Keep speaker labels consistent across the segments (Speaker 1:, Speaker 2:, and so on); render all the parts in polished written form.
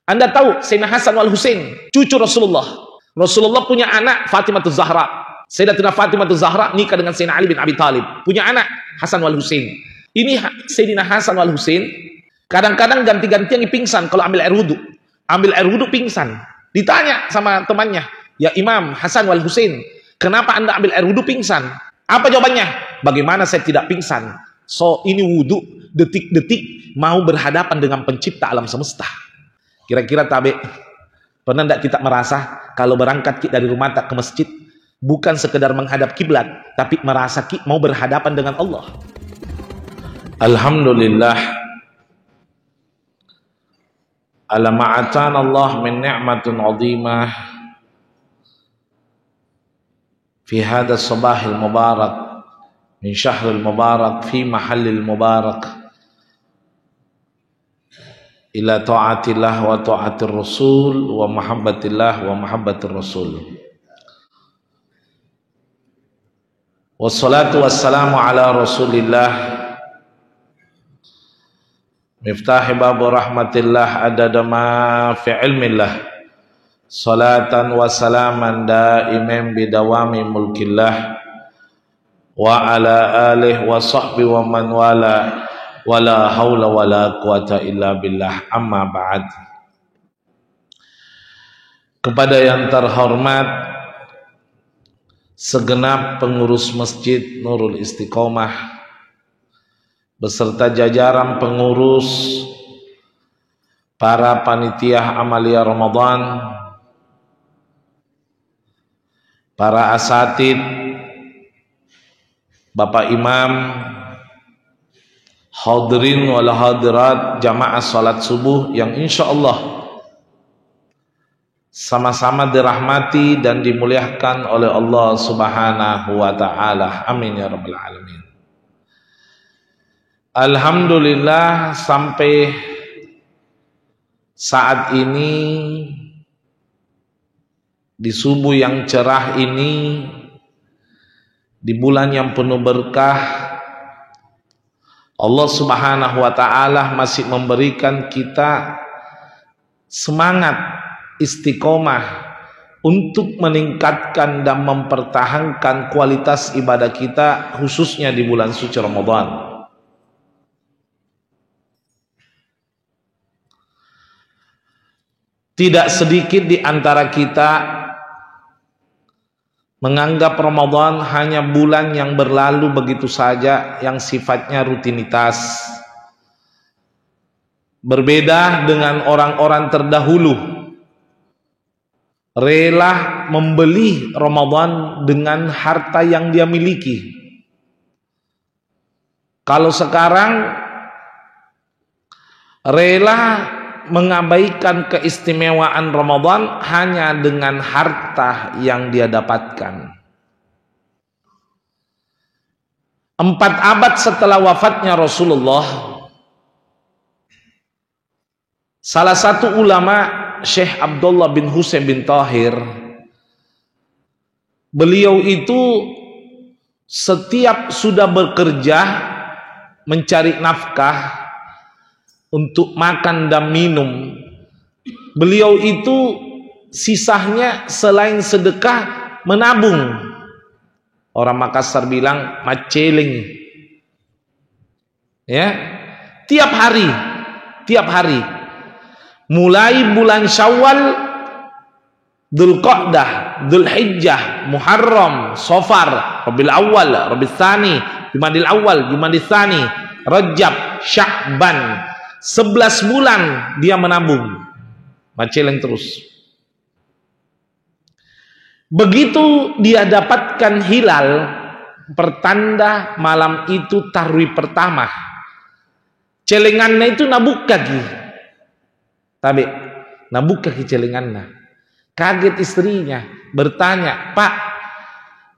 Speaker 1: Anda tahu Sayyidina Hasan wal Husain, cucu Rasulullah. Rasulullah punya anak Fatimah Zahra. Sayyidatina Fatimah Zahra nikah dengan Sayyidina Ali bin Abi Thalib. Punya anak Hasan wal Husain. Ini Sayyidina Hasan wal Husain kadang-kadang ganti-gantian pingsan kalau ambil air wudu. Ambil air wudu pingsan. Ditanya sama temannya, "Ya Imam Hasan wal Husain, kenapa Anda ambil air wudu pingsan?" Apa jawabannya? "Bagaimana saya tidak pingsan? So ini wudu detik-detik mau berhadapan dengan pencipta alam semesta." Kira-kira tabe, pernah tidak kita merasa kalau berangkat dari rumah tak ke masjid bukan sekedar menghadap kiblat, tapi merasa mau berhadapan dengan Allah? Alhamdulillah ala ma'atan Allah min ni'matun 'azimah fi hadha sabahil mubarak min syahril mubarak fi mahallil mubarak ila ta'atillah wa ta'atir rasul wa mahabbatillah wa mahabbatir rasul. Wassalatu wassalamu ala rasulillah miftahi babu rahmatillah adada ma fi ilmillah salatan wa salaman daiman bidawami mulkillah wa ala alihi wa sahbihi wa man wala wala haula wala quwata illa billah, amma ba'd. Kepada yang terhormat segenap pengurus Masjid Nurul Istiqomah beserta jajaran pengurus, para panitia amalia Ramadan, para asatid, Bapak Imam, hadirin wal hadirat jamaah salat subuh yang insyaallah sama-sama dirahmati dan dimuliakan oleh Allah Subhanahu wa taala. Amin ya rabbal alamin. Alhamdulillah sampai saat ini di subuh yang cerah ini, di bulan yang penuh berkah, Allah Subhanahu wa taala masih memberikan kita semangat istiqomah untuk meningkatkan dan mempertahankan kualitas ibadah kita khususnya di bulan suci Ramadan. Tidak sedikit di antara kita menganggap Ramadan hanya bulan yang berlalu begitu saja, yang sifatnya rutinitas. Berbeda dengan orang-orang terdahulu, rela membeli Ramadan dengan harta yang dia miliki. Kalau sekarang rela mengabaikan keistimewaan Ramadan hanya dengan harta yang dia dapatkan. 4 abad setelah wafatnya Rasulullah, salah satu ulama, Syekh Abdullah bin Husain bin Tahir, beliau itu setiap sudah bekerja mencari nafkah untuk makan dan minum, beliau itu sisanya selain sedekah menabung. Orang Makassar bilang maceling, ya, tiap hari mulai bulan Syawal, Dzulqa'dah, Dzulhijjah, Muharram, Safar, Rabiul Awal, Rabiul Tsani, Jumadil Awal, Jumadil Tsani, Rajab, Sya'ban, 11 bulan dia menabung, maceleng terus. Begitu dia dapatkan hilal, pertanda malam itu tarwih pertama, celengannya itu nabuk kaki, tapi nabuk kaki celengannya. Kaget istrinya, bertanya, "Pak,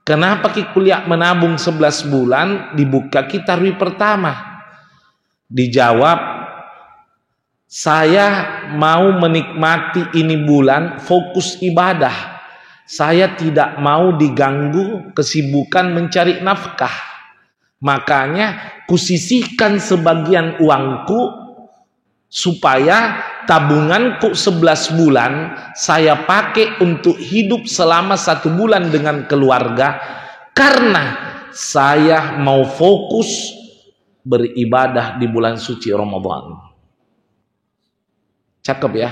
Speaker 1: kenapa ki kuliah menabung 11 bulan dibuka ki tarwih pertama?" Dijawab, "Saya mau menikmati ini bulan fokus ibadah. Saya tidak mau diganggu kesibukan mencari nafkah. Makanya kusisihkan sebagian uangku supaya tabunganku 11 bulan saya pakai untuk hidup selama 1 bulan dengan keluarga, karena saya mau fokus beribadah di bulan suci Ramadan. Cakep ya.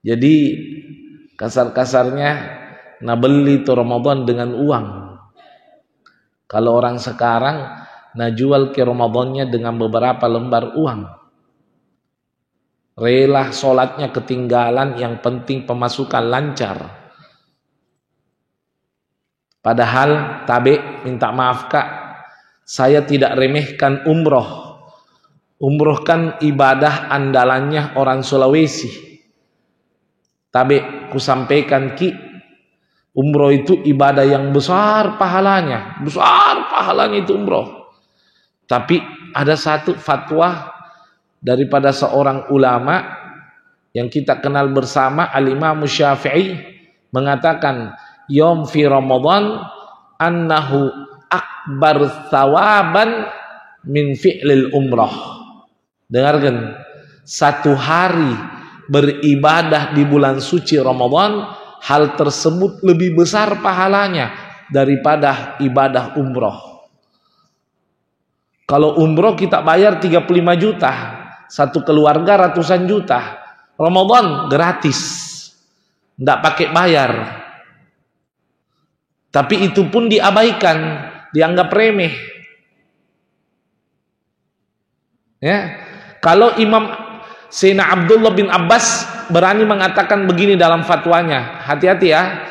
Speaker 1: Jadi kasar-kasarnya nah beli itu Ramadan dengan uang. Kalau orang sekarang nah jual ke Ramadannya dengan beberapa lembar uang. Rela sholatnya ketinggalan, yang penting pemasukan lancar. Padahal minta maaf Kak, saya tidak remehkan umroh. Umroh kan ibadah andalannya orang Sulawesi. Ku sampaikan Ki, umroh itu ibadah yang besar pahalanya. Besar pahalanya itu umroh. Tapi ada satu fatwa daripada seorang ulama yang kita kenal bersama, Al-Imam Syafi'i, mengatakan Yom fi Ramadan annahu akbar thawaban min fi'lil umrah. Dengarkan, 1 hari beribadah di bulan suci Ramadan, hal tersebut lebih besar pahalanya daripada ibadah umroh. Kalau umroh kita bayar 35 juta, satu keluarga ratusan juta. Ramadan gratis, tidak pakai bayar. Tapi itu pun diabaikan, dianggap remeh. Ya, kalau Imam Sayyidina Abdullah bin Abbas berani mengatakan begini dalam fatwanya, hati-hati ya.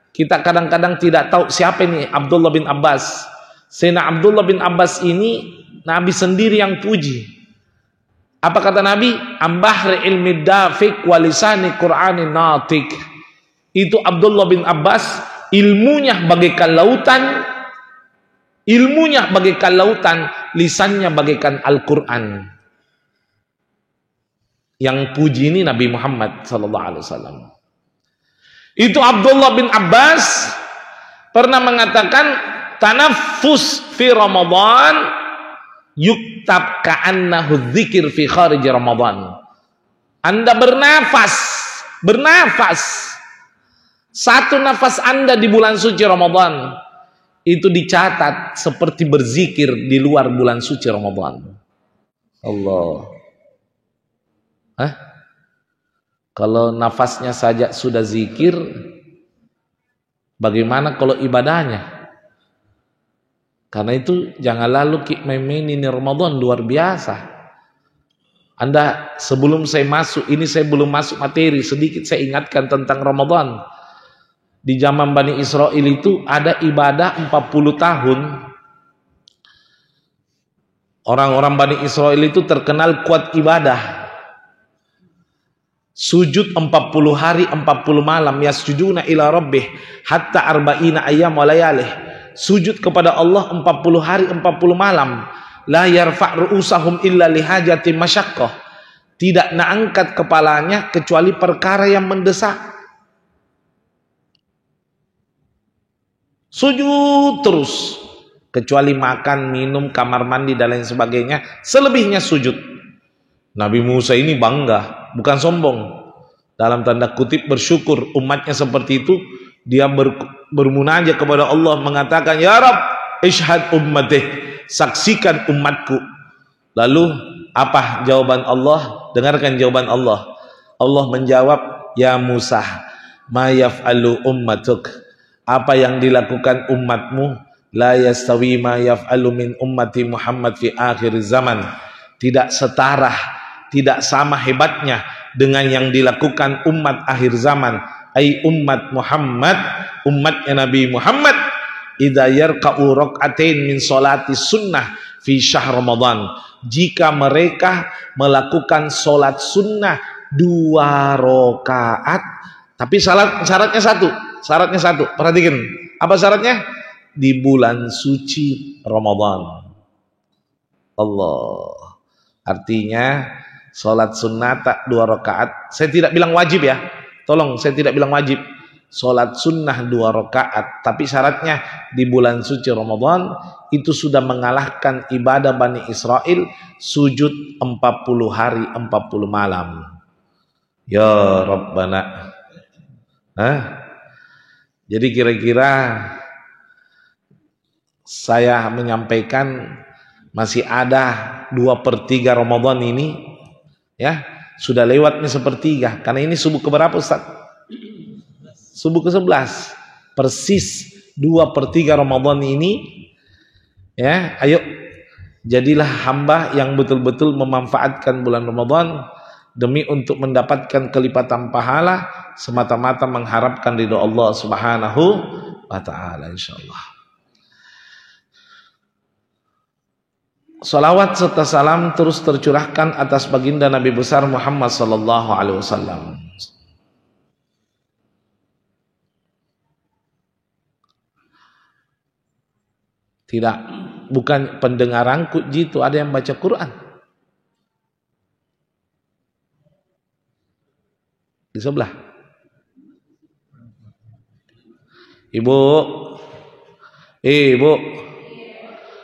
Speaker 1: Kita kadang-kadang tidak tahu siapa ini Abdullah bin Abbas. Sayyidina Abdullah bin Abbas ini Nabi sendiri yang puji. Apa kata Nabi? Ambahri ilmi dafiq walisani Qur'ani natik. Itu Abdullah bin Abbas, ilmunya bagaikan lautan, lisannya bagaikan Al-Quran. Yang puji ini Nabi Muhammad SAW. Itu Abdullah bin Abbas pernah mengatakan, tanaffus fi Ramadan yuktab ka'annahu dzikir fi kharij Ramadan. Anda bernafas, satu nafas Anda di bulan suci Ramadan itu dicatat seperti berzikir di luar bulan suci Ramadan. Allah. Kalau nafasnya saja sudah zikir, bagaimana kalau ibadahnya? Karena itu jangan lalu main-main ini Ramadan, luar biasa. Anda sebelum saya masuk, ini saya belum masuk materi, sedikit saya ingatkan tentang Ramadan. Di zaman Bani Israel itu ada ibadah 40 tahun. Orang-orang Bani Israel itu terkenal kuat ibadah. Sujud 40 hari 40 malam, yasjuduna ila rabbih hatta arba'ina ayyam wa layalih. Sujud kepada Allah 40 hari 40 malam. La yarfa' ru'usahum illa lihajati masyaqqah. Tidak naangkat kepalanya kecuali perkara yang mendesak. Sujud terus, kecuali makan, minum, kamar mandi dan lain sebagainya. Selebihnya sujud. Nabi Musa ini bangga, bukan sombong. Dalam tanda kutip bersyukur umatnya seperti itu. Dia bermunajat kepada Allah, mengatakan, Ya Rabb, ishhad ummatih, saksikan umatku. Lalu apa jawaban Allah? Dengarkan jawaban Allah. Allah menjawab, Ya Musa, ma yaf'alu ummatuk. Apa yang dilakukan umatmu, la yastawi ma yaf'alu min ummati Muhammad fi akhir zaman. Tidak setara, tidak sama hebatnya dengan yang dilakukan umat akhir zaman, ai umat Muhammad, umatnya Nabi Muhammad, idza yarka'u rak'atain min salati sunnah fi syahr Ramadan. Jika mereka melakukan salat sunnah 2 rakaat, tapi syaratnya satu, perhatikan. Apa syaratnya? Di bulan suci Ramadan. Allah. Artinya salat sunnah tak 2 rakaat. Saya tidak bilang wajib ya. Tolong, saya tidak bilang wajib. sholat sunnah 2 rakaat, tapi syaratnya di bulan suci Ramadan itu sudah mengalahkan ibadah Bani Israel sujud 40 hari 40 malam. Ya Rabbana. Jadi kira-kira saya menyampaikan masih ada 2/3 Ramadan ini, ya sudah lewat nih 1/3, karena ini subuh keberapa Ustaz? Subuh ke-11, persis 2/3 Ramadan ini, ya. Ayo jadilah hamba yang betul-betul memanfaatkan bulan Ramadan demi untuk mendapatkan kelipatan pahala, semata-mata mengharapkan ridho Allah Subhanahu wa taala insyaallah. Salawat serta salam terus tercurahkan atas baginda Nabi besar Muhammad sallallahu alaihi wasallam. Tidak, bukan pendengaranku jitu, ada yang baca Quran di sebelah. Ibu,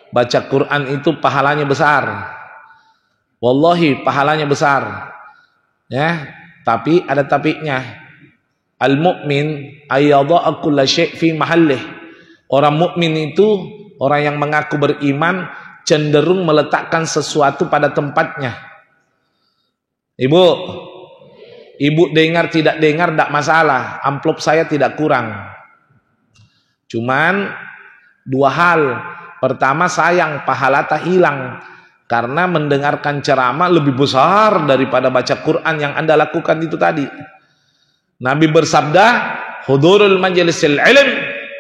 Speaker 1: baca Quran itu pahalanya besar. Wallahi pahalanya besar. Ya, tapi ada tapinya. Al-mu'min ayyadha'a kulla syai' fi mahallih. Orang mukmin itu orang yang mengaku beriman cenderung meletakkan sesuatu pada tempatnya. Ibu dengar tidak dengar tidak masalah, amplop saya tidak kurang. Cuman 2 hal. Pertama, sayang pahala tak hilang karena mendengarkan ceramah lebih besar daripada baca Quran yang Anda lakukan itu tadi. Nabi bersabda, hudurul majlisil ilm,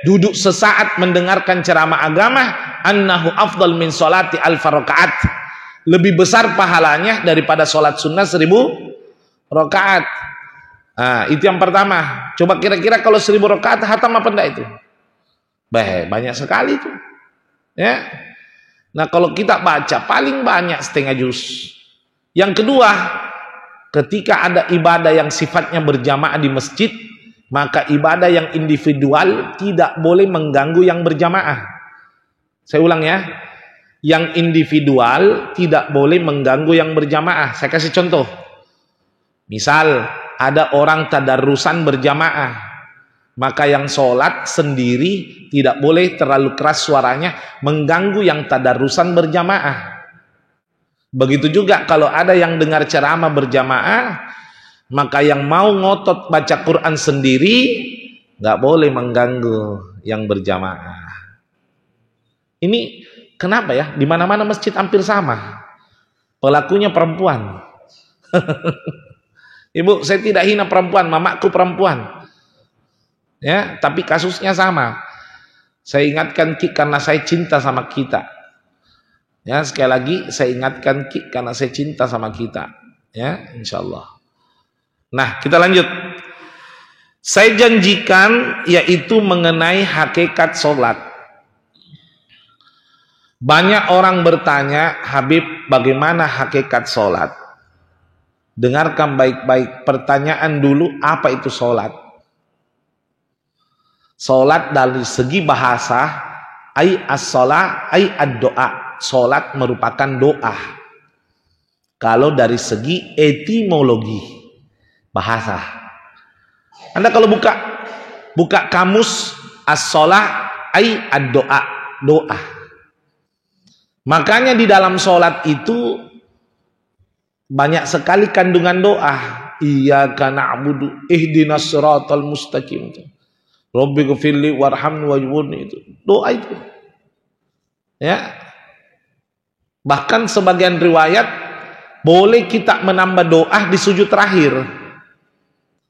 Speaker 1: duduk sesaat mendengarkan ceramah agama, annahu afdal min sholati alfa rakaat, lebih besar pahalanya daripada sholat sunnah 1000 rakaat. Nah, itu yang pertama. Coba kira-kira kalau 1000 rakaat hatam apa enggak itu? Banyak sekali itu. Ya. Nah, kalau kita baca paling banyak setengah juz. Yang kedua, ketika ada ibadah yang sifatnya berjamaah di masjid, maka ibadah yang individual tidak boleh mengganggu yang berjamaah. Saya ulang ya. Yang individual tidak boleh mengganggu yang berjamaah. Saya kasih contoh. Misal ada orang tadarrusan berjamaah, maka yang sholat sendiri tidak boleh terlalu keras suaranya mengganggu yang tadarrusan berjamaah. Begitu juga kalau ada yang dengar ceramah berjamaah, maka yang mau ngotot baca Quran sendiri nggak boleh mengganggu yang berjamaah. Ini kenapa ya? Di mana-mana masjid hampir sama. Pelakunya perempuan. Ibu, saya tidak hina perempuan, mamaku perempuan. Ya, tapi kasusnya sama. Saya ingatkan Ki karena saya cinta sama kita. Ya, sekali lagi saya ingatkan Ki karena saya cinta sama kita. Ya, insyaallah. Nah, kita lanjut. Saya janjikan yaitu mengenai hakikat sholat. Banyak orang bertanya, Habib, bagaimana hakikat sholat? Dengarkan baik-baik. Pertanyaan dulu, apa itu sholat? Sholat dari segi bahasa, ay as-sholat, ay ad-doa. Sholat merupakan doa. Kalau dari segi etimologi bahasa, Anda kalau buka kamus, as-sholat, ay ad-doa, doa. Makanya di dalam sholat itu banyak sekali kandungan doa. Iyyaka na'budu ihdinas siratal mustaqim. Rabbi ghfirli warhamni wajburni, itu doa itu. Ya. Bahkan sebagian riwayat boleh kita menambah doa di sujud terakhir.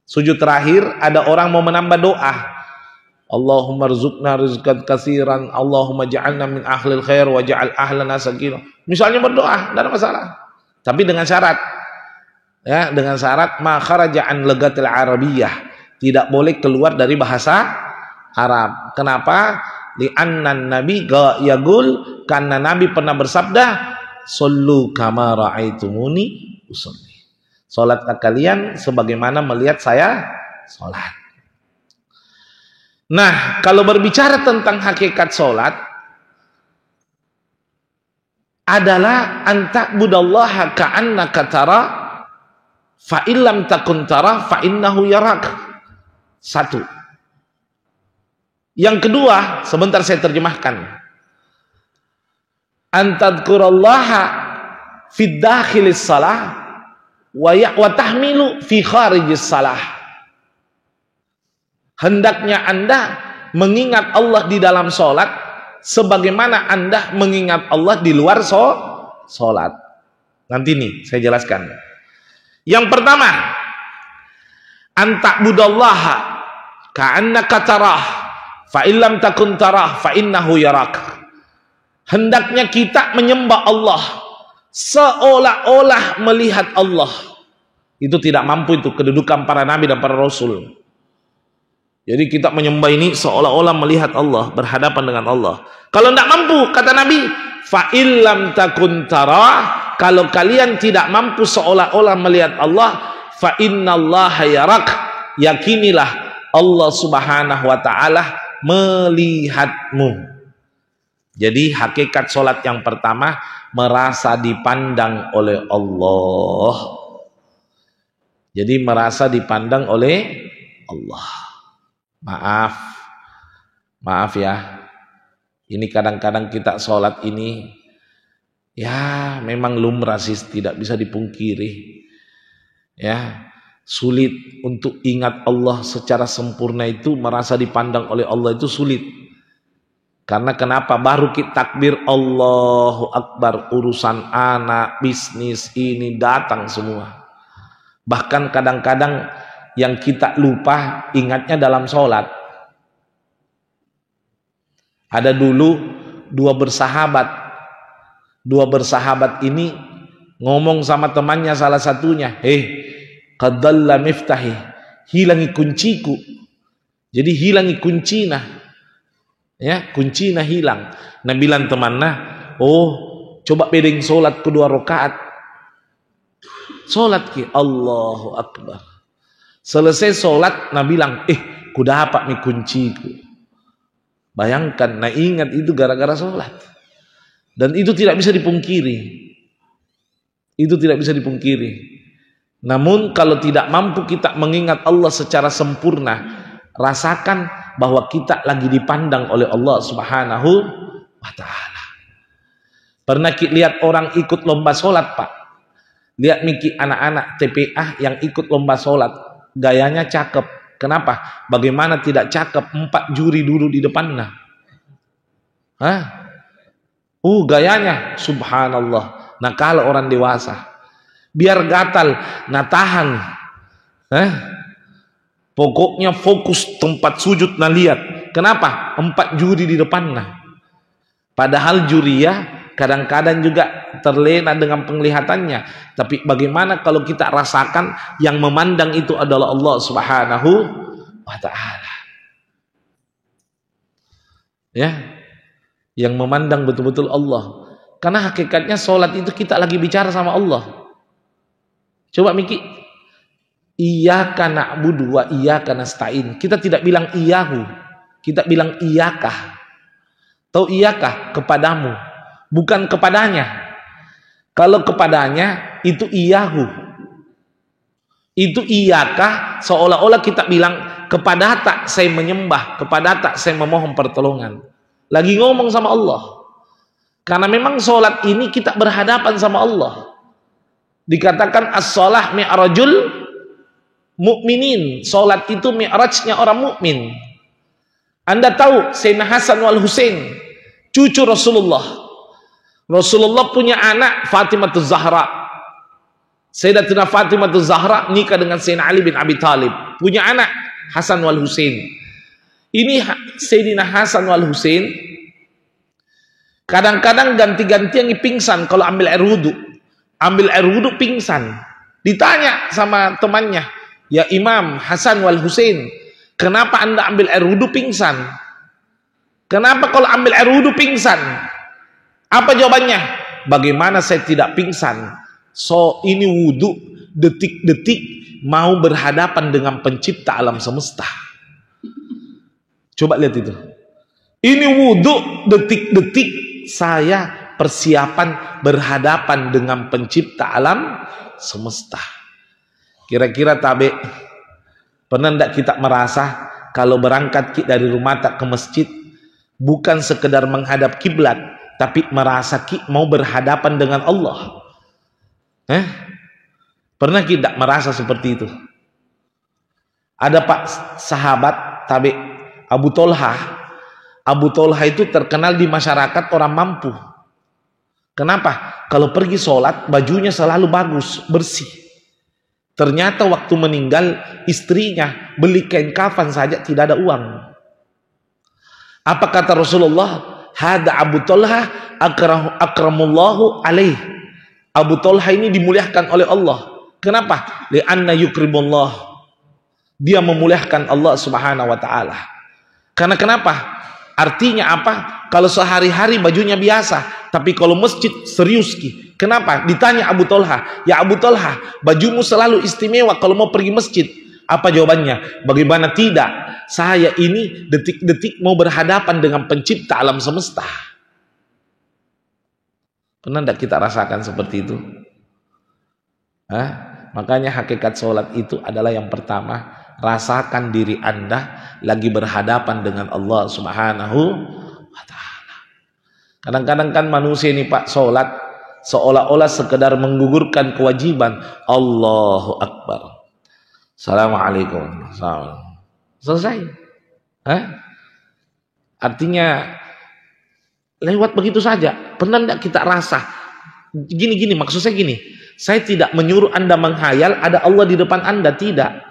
Speaker 1: Sujud terakhir ada orang mau menambah doa. Allahumma rzuqna rizqan katsiran, Allahumma ja'alna min ahlil khair wa ja'al ahlana sakinah. Misalnya berdoa, tidak ada masalah. Tapi dengan syarat. Ya, dengan syarat ma kharaja an lagatil arabiyyah. Tidak boleh keluar dari bahasa Arab. Kenapa? Li'annan nabi yaqul, karena Nabi pernah bersabda, "Shollu kama ra'aitumuni usolli." Salatlah kalian sebagaimana melihat saya salat. Nah, kalau berbicara tentang hakikat sholat adalah anta'budallaha ka'annaka tara fa illam takun tara fa innahu yarak. Satu. Yang kedua, sebentar saya terjemahkan. Antadkurallaha fid dakhilis salah wa tahmilu fi kharijis salah. Hendaknya Anda mengingat Allah di dalam sholat sebagaimana Anda mengingat Allah di luar sholat. Nanti nih saya jelaskan. Yang pertama, anta'budallaha ka'annaka tarah fa illam takun tarah fa innahu yarak. Hendaknya kita menyembah Allah seolah-olah melihat Allah. Itu tidak mampu, itu kedudukan para nabi dan para rasul. Jadi kita menyembah ini seolah-olah melihat Allah, berhadapan dengan Allah. Kalau tidak mampu, kata Nabi, fa illam takun tarah, kalau kalian tidak mampu seolah-olah melihat Allah, fa innallaha yarak, yakinilah Allah Subhanahu wa taala melihatmu. Jadi hakikat sholat yang pertama, merasa dipandang oleh Allah. Jadi merasa dipandang oleh Allah. Maaf ya, ini kadang-kadang kita sholat ini ya memang lumrah sih, tidak bisa dipungkiri ya, sulit untuk ingat Allah secara sempurna. Itu merasa dipandang oleh Allah itu sulit. Karena kenapa? Baru kita takbir Allahu Akbar, urusan anak, bisnis ini datang semua. Bahkan kadang-kadang yang kita lupa ingatnya dalam sholat. Ada dulu dua bersahabat ini ngomong sama temannya, salah satunya, qad dalla miftahi, hilangi kunciku. Jadi hilangi kuncina, ya, kuncina hilang. Nah bilang temannya, coba bedeng sholat kedua rakaat, sholat ki Allahu Akbar. Selesai sholat, Nabi bilang, ku dapat nih kunciku. Bayangkan, nah ingat itu gara-gara sholat. Dan itu tidak bisa dipungkiri. Itu tidak bisa dipungkiri. Namun kalau tidak mampu kita mengingat Allah secara sempurna, rasakan bahwa kita lagi dipandang oleh Allah Subhanahu wa ta'ala. Pernah kita lihat orang ikut lomba sholat, Pak? Lihat Miki anak-anak TPA yang ikut lomba sholat. Gayanya cakep. Kenapa? Bagaimana tidak cakep? 4 juri dulu di depannya. Gayanya subhanallah. Nah kalau orang dewasa biar gatal, nah tahan. Pokoknya fokus tempat sujud, nah lihat. Kenapa? 4 juri di depannya. Padahal juri ya kadang-kadang juga terlena dengan penglihatannya. Tapi bagaimana kalau kita rasakan yang memandang itu adalah Allah Subhanahu wa ta'ala. Ya, yang memandang betul-betul Allah. Karena hakikatnya sholat itu kita lagi bicara sama Allah. Coba Miki, iyyaka na'budu wa iyyaka nasta'in. Kita tidak bilang iyahu, kita bilang iyakah. Tahu iyakah? Kepadamu, bukan kepadanya. Kalau kepadanya itu iyahu, itu iyakah, seolah-olah kita bilang kepada tak saya menyembah, kepada tak saya memohon pertolongan. Lagi ngomong sama Allah. Karena memang sholat ini kita berhadapan sama Allah. Dikatakan as-sholah mi'rajul mu'minin. Sholat itu mi'rajnya orang mukmin. Anda tahu Sayyidina Hasan wal Husain, cucu Rasulullah. Rasulullah punya anak Fatimah Zahra. Sayyidatina Fatimah Zahra nikah dengan Sayyidina Ali bin Abi Talib. Punya anak Hasan wal Husain. Ini Sayyidina Hasan wal Husain kadang-kadang ganti-gantian pingsan kalau ambil air wudu. Ambil air wudu pingsan. Ditanya sama temannya, ya Imam Hasan wal Husain, kenapa Anda ambil air wudu pingsan? Kenapa kalau ambil air wudu pingsan? Apa jawabannya? Bagaimana saya tidak pingsan? So ini wudu detik-detik mau berhadapan dengan pencipta alam semesta. Coba lihat itu. Ini wudhu detik-detik saya persiapan berhadapan dengan pencipta alam semesta. Kira-kira tabe, pernah tidak kita merasa kalau berangkat dari rumah tak ke masjid bukan sekedar menghadap kiblat, tapi merasa mau berhadapan dengan Allah? Pernah kita merasa seperti itu? Ada pak sahabat tabe Abu Tolha. Abu Tolha itu terkenal di masyarakat orang mampu. Kenapa? Kalau pergi sholat bajunya selalu bagus, bersih. Ternyata waktu meninggal istrinya beli kain kafan saja tidak ada uang. Apa kata Rasulullah? Hada Abu Tolha akramullahu alaih. Abu Tolha ini dimuliakan oleh Allah. Kenapa? Li'anna yukrimullah. Dia memuliakan Allah subhanahu wa ta'ala. Karena kenapa? Artinya apa? Kalau sehari-hari bajunya biasa, tapi kalau masjid serius ki. Kenapa? Ditanya Abu Tolha, ya Abu Tolha, bajumu selalu istimewa kalau mau pergi masjid. Apa jawabannya? Bagaimana tidak? Saya ini detik-detik mau berhadapan dengan pencipta alam semesta. Pernah tidak kita rasakan seperti itu? Makanya hakikat sholat itu adalah yang pertama, rasakan diri Anda lagi berhadapan dengan Allah subhanahu wa ta'ala. Kadang-kadang kan manusia ini pak sholat seolah-olah sekedar menggugurkan kewajiban. Allahu Akbar, Assalamualaikum, selesai. Artinya lewat begitu saja. Pernah tidak kita rasa gini-gini? Maksud saya gini, saya tidak menyuruh Anda menghayal ada Allah di depan Anda, tidak.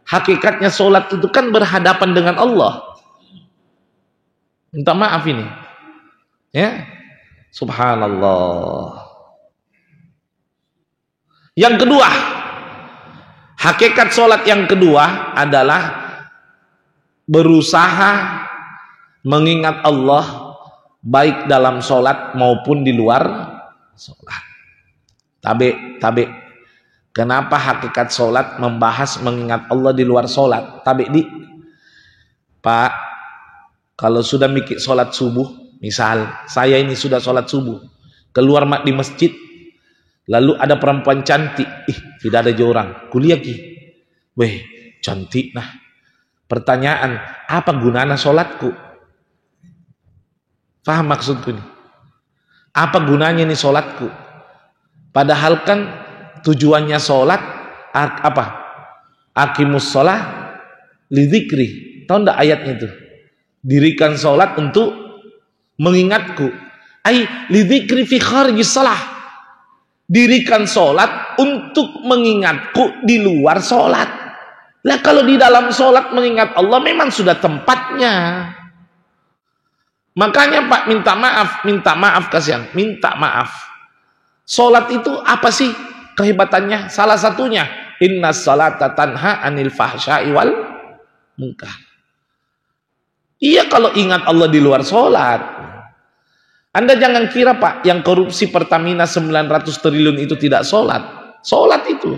Speaker 1: Hakikatnya sholat itu kan berhadapan dengan Allah. Minta maaf ini, ya, subhanallah. Yang kedua, hakikat sholat yang kedua adalah berusaha mengingat Allah baik dalam sholat maupun di luar sholat. Tabe. Kenapa hakikat sholat membahas mengingat Allah di luar sholat? Pak, kalau sudah mikir sholat subuh, misal saya ini sudah sholat subuh, keluar di masjid, lalu ada perempuan cantik, tidak ada orang, kuliah ki, weh cantik nah. Pertanyaan, apa gunanya sholatku? Paham maksudku nih? Apa gunanya nih sholatku? Padahal kan tujuannya sholat apa? Aqimus sholah lidzikri. Tahu enggak ayatnya itu? Dirikan sholat untuk mengingatku. Ai lidzikri fi kharijis sholah. Dirikan sholat untuk mengingatku di luar sholat. Lah kalau di dalam sholat mengingat Allah memang sudah tempatnya. Makanya Pak minta maaf kasihan, minta maaf. Sholat itu apa sih kehebatannya? Salah satunya innas salata tanha anil fahsya'i wal munkar. Iya kalau ingat Allah di luar sholat. Anda jangan kira Pak yang korupsi Pertamina 900 triliun itu tidak sholat. Sholat itu.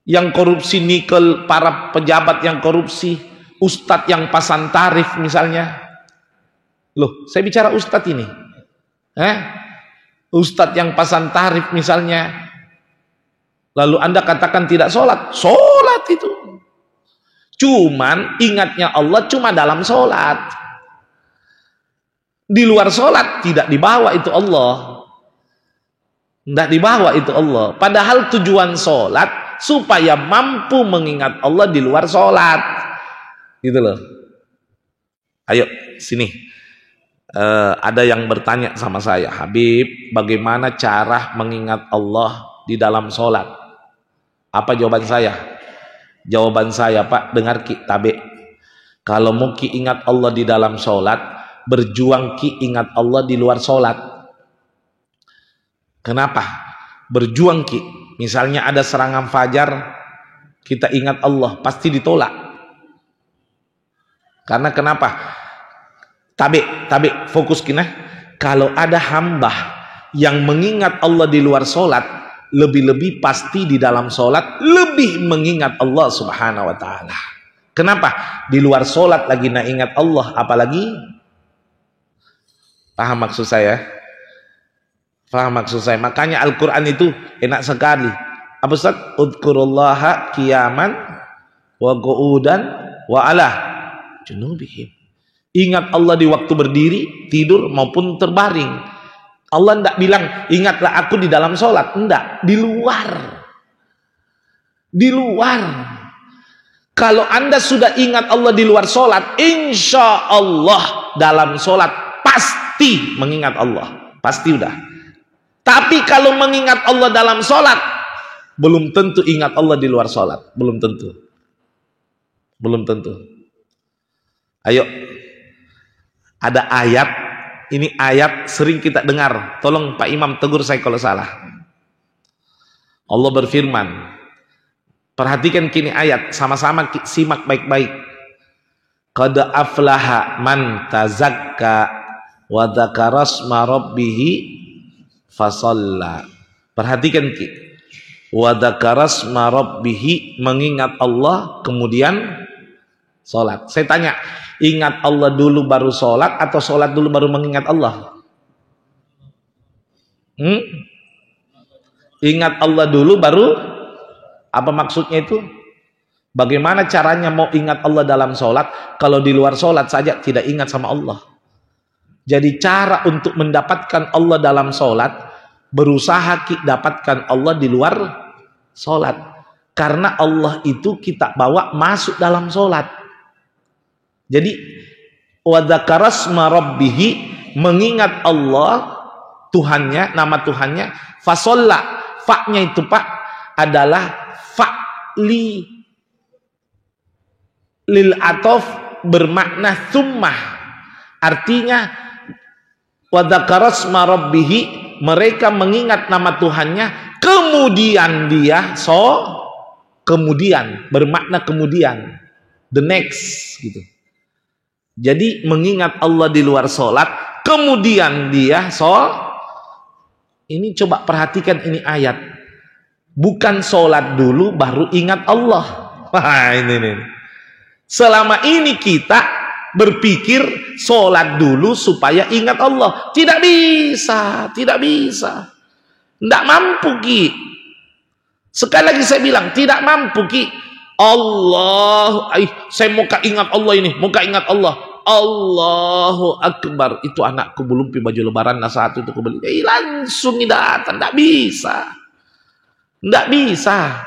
Speaker 1: Yang korupsi nikel, para pejabat yang korupsi, ustadz yang pasang tarif misalnya. Loh, saya bicara ustadz ini. Ustadz yang pasang tarif misalnya, lalu Anda katakan tidak sholat. Sholat itu. Cuman ingatnya Allah cuma dalam sholat. Di luar sholat tidak dibawa itu Allah. Tidak dibawa itu Allah. Padahal tujuan sholat supaya mampu mengingat Allah di luar sholat. Gitu loh. Ayo sini. Ada yang bertanya sama saya, Habib, bagaimana cara mengingat Allah di dalam sholat? Apa jawaban saya? Jawaban saya, Pak, dengar ki tabe. Kalau mau ki ingat Allah di dalam sholat, berjuang ki ingat Allah di luar sholat. Kenapa? Berjuang ki. Misalnya ada serangan fajar, kita ingat Allah, pasti ditolak. Karena kenapa? Tabe, fokus kina. Kalau ada hamba yang mengingat Allah di luar sholat, lebih-lebih pasti di dalam sholat lebih mengingat Allah subhanahu wa ta'ala. Kenapa? Di luar sholat lagi nak ingat Allah, apalagi? Paham maksud saya? Paham maksud saya? Makanya Al-Quran itu enak sekali. Apa Ustaz? Udkurullaha qiyaman wa qu'udan wa ala junubihim. Ingat Allah di waktu berdiri, tidur maupun terbaring. Allah tidak bilang ingatlah aku di dalam sholat. Tidak, di luar. Di luar. Kalau Anda sudah ingat Allah di luar sholat, insya Allah dalam sholat pasti mengingat Allah. Pasti udah. Tapi kalau mengingat Allah dalam sholat, belum tentu ingat Allah di luar sholat. Belum tentu. Belum tentu. Ayo. Ada ayat. Ini ayat sering kita dengar. Tolong Pak Imam tegur saya kalau salah. Allah berfirman. Perhatikan kini ayat, sama-sama simak baik-baik. Qad aflaha man tazakka wa dzakara asma rabbih fasalla. Perhatikan ki. Wa dzakara asma rabbih, mengingat Allah kemudian salat. Saya tanya, ingat Allah dulu baru salat atau salat dulu baru mengingat Allah? Ingat Allah dulu baru. Apa maksudnya itu? Bagaimana caranya mau ingat Allah dalam sholat kalau di luar sholat saja tidak ingat sama Allah? Jadi cara untuk mendapatkan Allah dalam sholat, berusaha dapatkan Allah di luar sholat. Karena Allah itu kita bawa masuk dalam sholat. Jadi wa dzakara asma rabbih, mengingat Allah Tuhannya, nama Tuhannya, fasalla. Fa-nya itu Pak adalah fa'li lil atof, bermakna summah. Artinya wa dzakara asma rabbih, mereka mengingat nama Tuhannya kemudian dia kemudian, bermakna kemudian, the next gitu. Jadi mengingat Allah di luar sholat kemudian dia ini coba perhatikan ini ayat. Bukan sholat dulu baru ingat Allah. Wah, ini. Selama ini kita berpikir sholat dulu supaya ingat Allah. Tidak bisa, tidak bisa. Tidak mampu Ki. Sekali lagi saya bilang, tidak mampu Ki. Allah, saya mau ingat Allah ini, mau ingat Allah. Allahu Akbar. Itu anakku belum baju lebaran saat itu aku beli. Langsung datang, tidak bisa. Tidak bisa.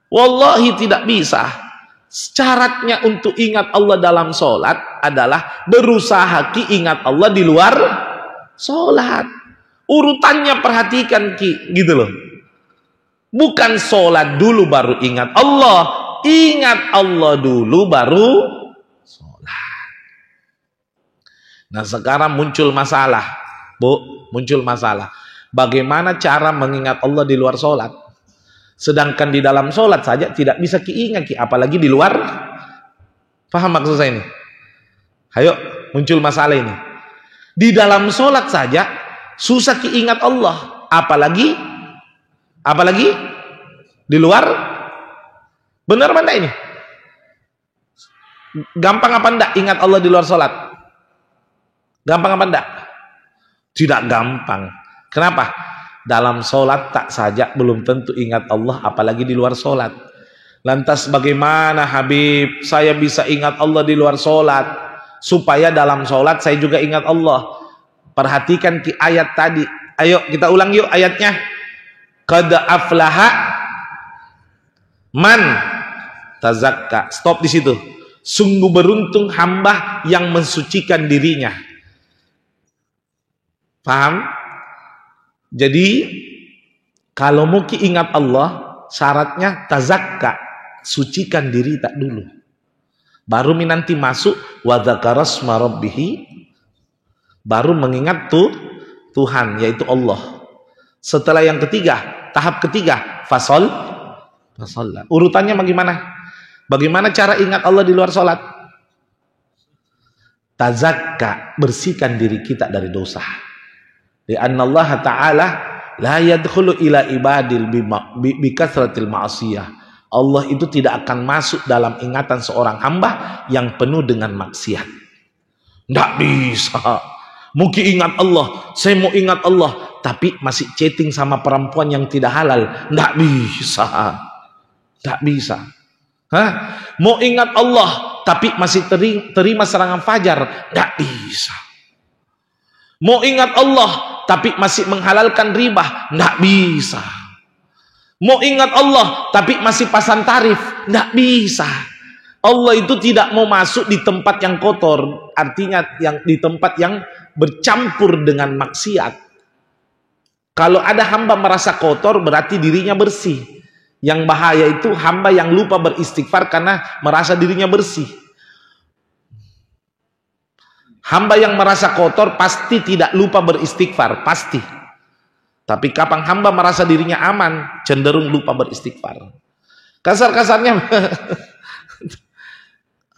Speaker 1: Wallahi tidak bisa. Syaratnya untuk ingat Allah dalam sholat adalah berusaha Ki ingat Allah di luar sholat. Urutannya perhatikan Ki, gitu loh. Bukan sholat dulu baru ingat Allah. Ingat Allah dulu baru sholat. Nah sekarang muncul masalah. Bu, muncul masalah. Bagaimana cara mengingat Allah di luar sholat? Sedangkan di dalam sholat saja tidak bisa diingat Ki, apalagi di luar. Paham maksud saya ini? Ayo, muncul masalah ini. Di dalam sholat saja susah Ki ingat Allah, apalagi di luar. Benar mana ini? Gampang apa enggak ingat Allah di luar sholat? Gampang apa enggak? Tidak gampang. Kenapa? Dalam sholat tak saja belum tentu ingat Allah, apalagi di luar sholat. Lantas bagaimana Habib saya bisa ingat Allah di luar sholat supaya dalam sholat saya juga ingat Allah? Perhatikan Ki ayat tadi. Ayo kita ulang yuk ayatnya. Qad aflaha man tazakka. Stop di situ. Sungguh beruntung hamba yang mensucikan dirinya. Paham? Jadi kalau mau Ki ingat Allah, syaratnya tazakka, sucikan diri tak dulu. Baru nanti masuk wa dzakara asma rabbih, baru mengingat Tuhan yaitu Allah. Setelah yang ketiga, tahap ketiga, fasalla. Urutannya bagaimana? Bagaimana cara ingat Allah di luar sholat? Tazakka, bersihkan diri kita dari dosa. Lianna Allah Ta'ala la yadkhulu ila ibadil bi kasratil ma'asiyah. Allah itu tidak akan masuk dalam ingatan seorang hamba yang penuh dengan maksiat. Tidak bisa. Mungkin ingat Allah, saya mau ingat Allah, tapi masih chatting sama perempuan yang tidak halal. Tidak bisa. Tidak bisa. Hah? Mau ingat Allah, tapi masih terima serangan fajar. Tidak bisa. Mau ingat Allah, tapi masih menghalalkan riba. Tidak bisa. Mau ingat Allah, tapi masih pasang tarif. Tidak bisa. Allah itu tidak mau masuk di tempat yang kotor, artinya yang di tempat yang bercampur dengan maksiat. Kalau ada hamba merasa kotor, berarti dirinya bersih. Yang bahaya itu hamba yang lupa beristighfar karena merasa dirinya bersih. Hamba yang merasa kotor pasti tidak lupa beristighfar, pasti. Tapi kapan hamba merasa dirinya aman, cenderung lupa beristighfar. Kasar-kasarnya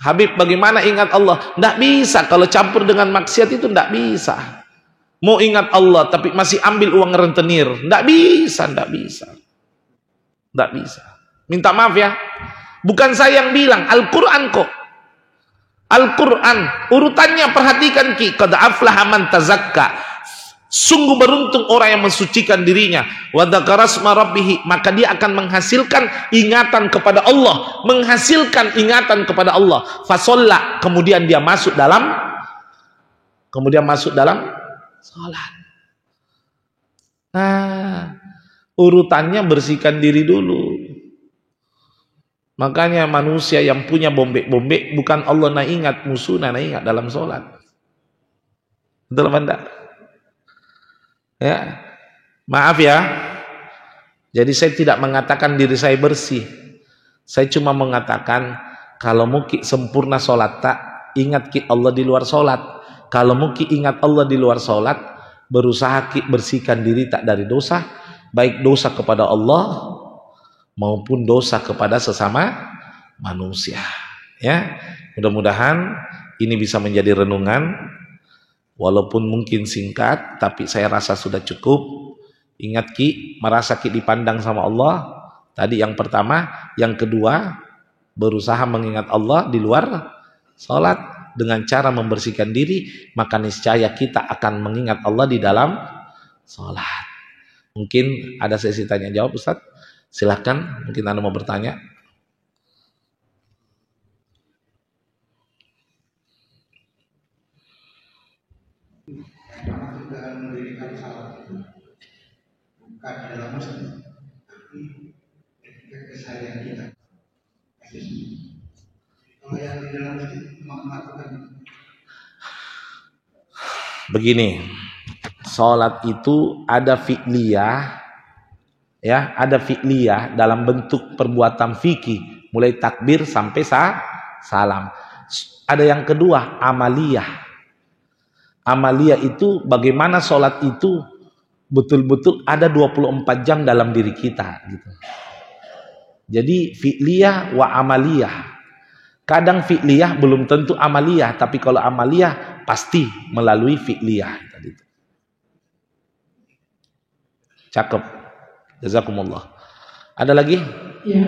Speaker 1: Habib, bagaimana ingat Allah? Tidak bisa. Kalau campur dengan maksiat itu tidak bisa. Mau ingat Allah tapi masih ambil uang rentenir, tidak bisa, tidak bisa. Tidak bisa. Minta maaf ya. Bukan saya yang bilang, Al-Quran kok. Al-Quran urutannya, perhatikan Ki. Qad aflaha man tazakka. Sungguh beruntung orang yang mensucikan dirinya. Wa dzakara asma rabbih, maka dia akan menghasilkan ingatan kepada Allah, menghasilkan ingatan kepada Allah. Fasalla, kemudian dia masuk dalam salat. Nah, urutannya bersihkan diri dulu. Makanya manusia yang punya bombek-bombek, bukan Allah na ingat, musuhnya na ingat dalam salat. Betul apa enggak? Ya, maaf ya. Jadi saya tidak mengatakan diri saya bersih. Saya cuma mengatakan kalau mungkin sempurna solat tak, ingat Ki Allah di luar solat. Kalau mungkin ingat Allah di luar solat, berusaha Ki bersihkan diri tak dari dosa, baik dosa kepada Allah maupun dosa kepada sesama manusia. Ya, mudah-mudahan ini bisa menjadi renungan. Walaupun mungkin singkat, tapi saya rasa sudah cukup. Ingat Ki, merasa Ki dipandang sama Allah. Tadi yang pertama. Yang kedua, berusaha mengingat Allah di luar salat dengan cara membersihkan diri, maka niscaya kita akan mengingat Allah di dalam salat. Mungkin ada sesi tanya jawab, Ustaz. Silahkan, mungkin Anda mau bertanya.
Speaker 2: Dalam mendirikan salat itu bukan dalam masjid, tapi ketika keseharian kita. Kalau yang di dalam masjid melakukan
Speaker 1: begini, salat itu ada fi'liyah, ya, ada fi'liyah dalam bentuk perbuatan fikih, mulai takbir sampai salam. Ada yang kedua, amaliyah. Amaliyah itu bagaimana sholat itu betul-betul ada 24 jam dalam diri kita gitu. Jadi fi'liyah wa amaliyah. Kadang fi'liyah belum tentu amaliyah, tapi kalau amaliyah pasti melalui fi'liyah tadi. Cakep. Jazakumullah. Ada lagi?
Speaker 3: Ya.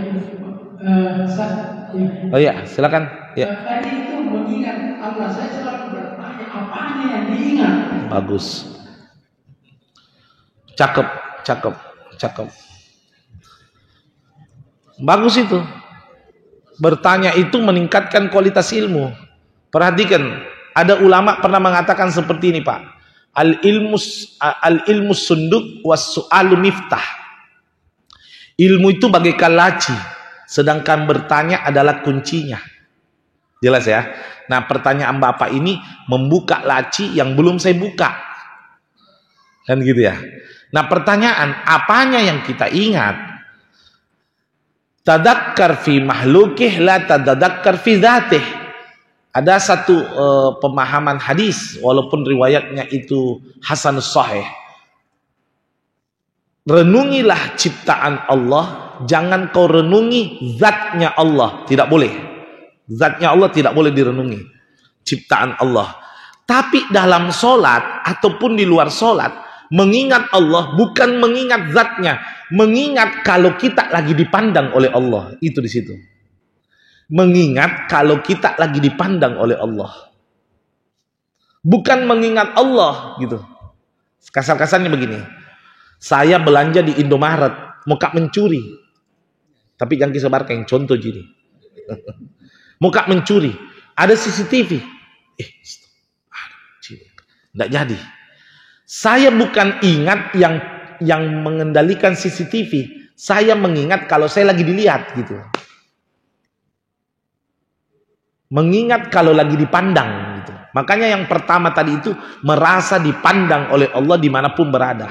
Speaker 1: Oh ya, silakan. Ya.
Speaker 3: Tadi itu mengingat Allah, saya selalu bertanya apanya yang diingat.
Speaker 1: Bagus. Cakep. Bagus itu. Bertanya itu meningkatkan kualitas ilmu. Perhatikan, ada ulama pernah mengatakan seperti ini, Pak. Al-ilmu sunduk was su'alu miftah. Ilmu itu bagaikan laci, sedangkan bertanya adalah kuncinya. Jelas ya? Nah, pertanyaan Bapak ini membuka laci yang belum saya buka. Kan gitu ya? Nah, pertanyaan, apanya yang kita ingat? Tadakkar fi mahlukih la tadakkar fi dzatih. Ada satu pemahaman hadis, walaupun riwayatnya itu hasanus sahih. Renungilah ciptaan Allah, jangan kau renungi zatnya Allah. Tidak boleh. Zatnya Allah tidak boleh direnungi. Ciptaan Allah. Tapi dalam solat ataupun di luar solat, mengingat Allah bukan mengingat zatnya, mengingat kalau kita lagi dipandang oleh Allah. Itu di situ. Mengingat kalau kita lagi dipandang oleh Allah. Bukan mengingat Allah gitu. Kasar-kasarnya begini. Saya belanja di Indomaret, muka mencuri. Tapi jangan disebarkan contoh gini. Muka mencuri, ada CCTV. Tidak jadi. Saya bukan ingat yang mengendalikan CCTV. Saya mengingat kalau saya lagi dilihat gitu. Mengingat kalau lagi dipandang gitu. Makanya yang pertama tadi itu merasa dipandang oleh Allah dimanapun berada.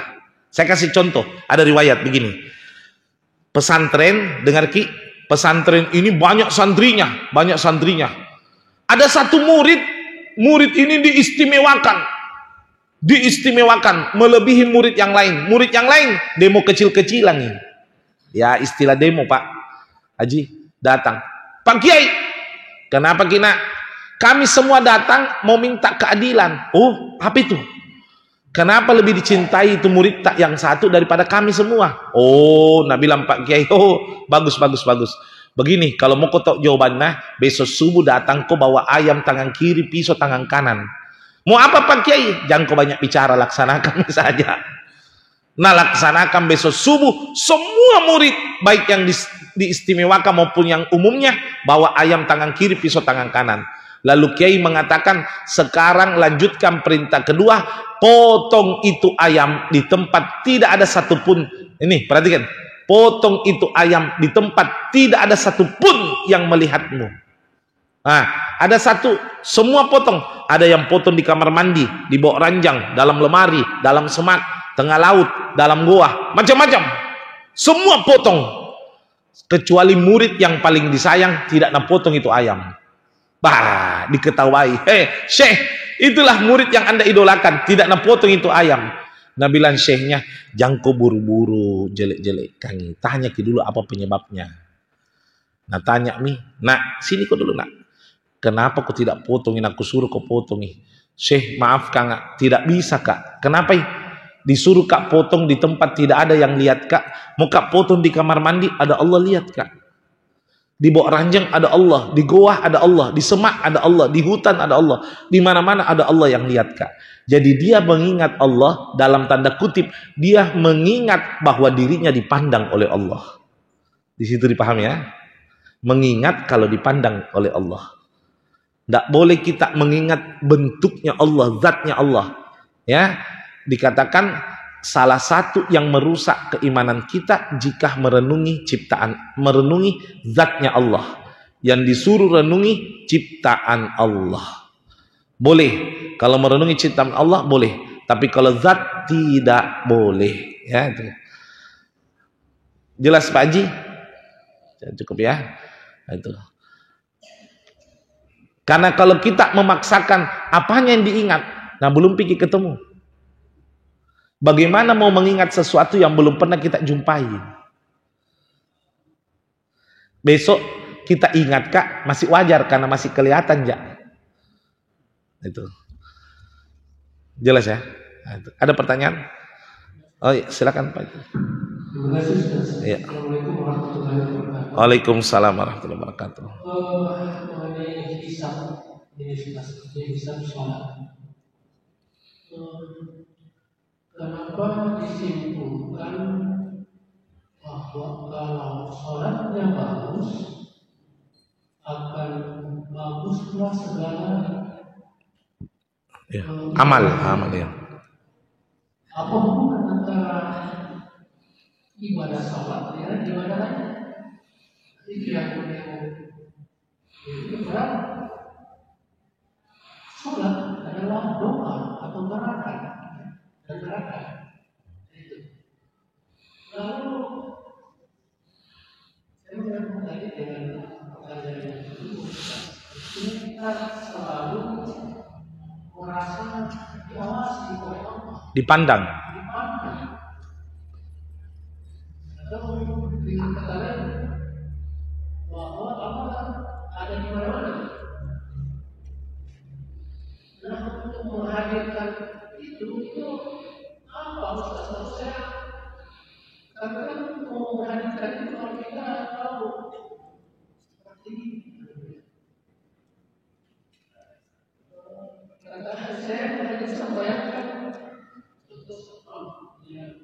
Speaker 1: Saya kasih contoh, ada riwayat begini. Pesantren, dengar Ki, pesantren ini banyak santrinya. Ada satu murid ini diistimewakan melebihi murid yang lain. Murid yang lain demo kecil-kecilan nih. Ya istilah demo Pak Haji datang. Pak Kiai, kenapa Kina? Kami semua datang mau minta keadilan. Oh, apa itu? Kenapa lebih dicintai itu murid tak yang satu daripada kami semua? Oh, nak bilang Pak Kiai, oh bagus. Begini, kalau mau kau tahu jawabannya, besok subuh datang kau bawa ayam tangan kiri, pisau tangan kanan. Mau apa Pak Kiai? Jangan kau banyak bicara, laksanakan saja. Nah, laksanakan besok subuh, semua murid, baik yang diistimewakan maupun yang umumnya, bawa ayam tangan kiri, pisau tangan kanan. Lalu Kiai mengatakan, sekarang lanjutkan perintah kedua, potong itu ayam di tempat tidak ada satupun. Ini perhatikan, potong itu ayam di tempat tidak ada satupun yang melihatmu. Nah, ada satu, semua potong. Ada yang potong di kamar mandi, di bawah ranjang, dalam lemari, dalam semak, tengah laut, dalam goa, macam-macam. Semua potong. Kecuali murid yang paling disayang tidak nak potong itu ayam. Bah, diketahui. Syekh, itulah murid yang Anda idolakan, tidak nak potong itu ayam. Nah bilang syekhnya, jangan kau buru-buru jelek-jelek kangi. Tanya ki dulu apa penyebabnya. Nah tanya mi, nak sini kau dulu nak. Kenapa kau tidak potongin? Aku suruh kau potongi. Syekh maaf kak, tidak bisa kak. Kenapa? Disuruh kak potong di tempat tidak ada yang lihat kak. Mau kak potong di kamar mandi, ada Allah lihat kak. Di bawah ranjang ada Allah, di goa ada Allah, di semak ada Allah, di hutan ada Allah, di mana-mana ada Allah yang lihat kak. Jadi dia mengingat Allah dalam tanda kutip, dia mengingat bahwa dirinya dipandang oleh Allah. Di situ dipahami ya. Mengingat kalau dipandang oleh Allah. Tidak boleh kita mengingat bentuknya Allah, zatnya Allah. Ya, dikatakan salah satu yang merusak keimanan kita jika merenungi zatnya Allah. Yang disuruh renungi ciptaan Allah. Boleh, kalau merenungi ciptaan Allah boleh, tapi kalau zat tidak boleh. Ya, itu. Jelas Pak Haji? Cukup ya. Itu. Karena kalau kita memaksakan apanya yang diingat, nah belum pergi ketemu. Bagaimana mau mengingat sesuatu yang belum pernah kita jumpai? Besok kita ingat kak, masih wajar karena masih kelihatan ya. Itu. Jelas ya? Nah, itu. Ada pertanyaan? Oh iya, silakan Pak.
Speaker 3: Terima kasih Ustaz.
Speaker 1: Iya.
Speaker 3: Assalamualaikum warahmatullahi wabarakatuh.
Speaker 1: Waalaikumsalam warahmatullahi wabarakatuh.
Speaker 3: Mengenai hisab, ini seperti hisab sholat. Kenapa disimpulkan bahwa kalau sholatnya bagus akan baguslah segala
Speaker 1: Ya. Amal ya.
Speaker 3: apa hubungan antara ibadah sholat dengan ibadah lain? Itu yang itu berat. Sholat adalah doa atau gerakan dan gerakan. Lalu saya mau tanya dengan pertanyaan yang kedua, kita selalu merasa diawasi oleh Allah,
Speaker 1: Dipandang.
Speaker 3: atau dengan kata lain bahwa Allah ada di mana-mana. Nah, untuk menghadirkan itu apa Ustaz? Saya katakan Saya bisa membayangkan untuk dia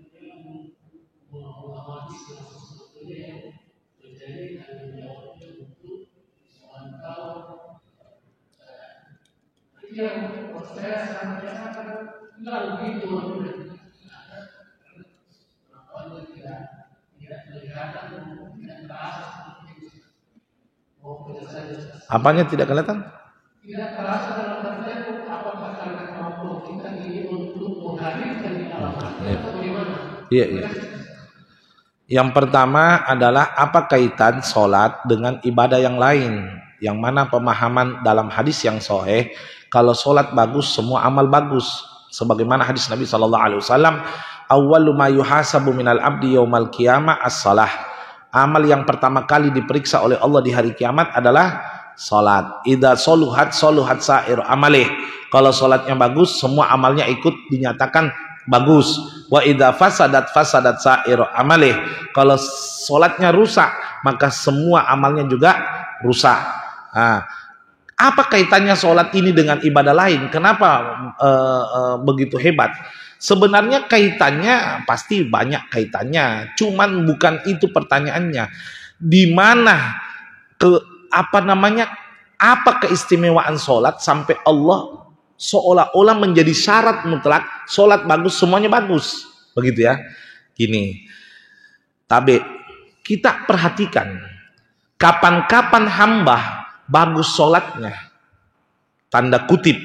Speaker 3: mengamati segala sesuatu yang terjadi tanggung jawabnya untuk memantau. Itu yang saya sangat rasakan tidak begitu awalnya tidak kelihatan tidak terasa
Speaker 1: Apanya tidak kelihatan?
Speaker 3: Tidak terasa dalam artian apakah karena kemampuan kita ini untuk menghadirkan di alam atau bagaimana?
Speaker 1: Iya, iya. Yang pertama adalah apa kaitan sholat dengan ibadah yang lain? Yang mana pemahaman dalam hadis yang sahih, kalau sholat bagus, semua amal bagus. Sebagaimana hadis Nabi SAW, awwalu ma yuhasabu minal abdi yaumal qiyamah as-salah. Amal yang pertama kali diperiksa oleh Allah di hari kiamat adalah sholat. Idza soluhat sa'ir amalih. Kalau sholatnya bagus, semua amalnya ikut dinyatakan bagus. Wa idza fasadat sa'ir amalih. Kalau sholatnya rusak, maka semua amalnya juga rusak. Nah, apa kaitannya sholat ini dengan ibadah lain? Kenapa begitu hebat? Sebenarnya kaitannya pasti banyak kaitannya. Cuman bukan itu pertanyaannya. Di mana apa keistimewaan sholat sampai Allah seolah-olah menjadi syarat mutlak sholat bagus, semuanya bagus, begitu ya. Gini, tapi kita perhatikan kapan-kapan hamba bagus sholatnya, tanda kutip,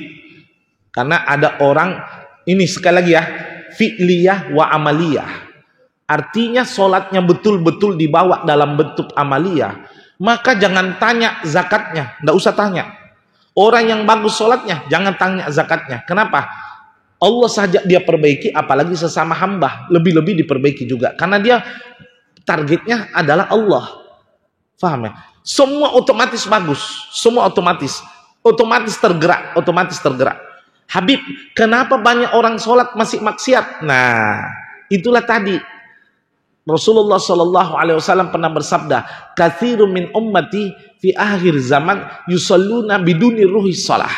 Speaker 1: karena ada orang ini sekali lagi ya, fi'liyah wa amaliyah, artinya sholatnya betul-betul dibawa dalam bentuk amaliyah. Maka jangan tanya zakatnya, nggak usah tanya. Orang yang bagus sholatnya, jangan tanya zakatnya. Kenapa? Allah saja dia perbaiki, apalagi sesama hamba, lebih-lebih diperbaiki juga. Karena dia targetnya adalah Allah. Faham ya? Semua otomatis bagus, semua otomatis tergerak. Habib, kenapa banyak orang sholat masih maksiat? Nah, itulah tadi. Rasulullah SAW pernah bersabda, katsirun min ummati fi akhir zaman yusalluna biduni ruhi shalah.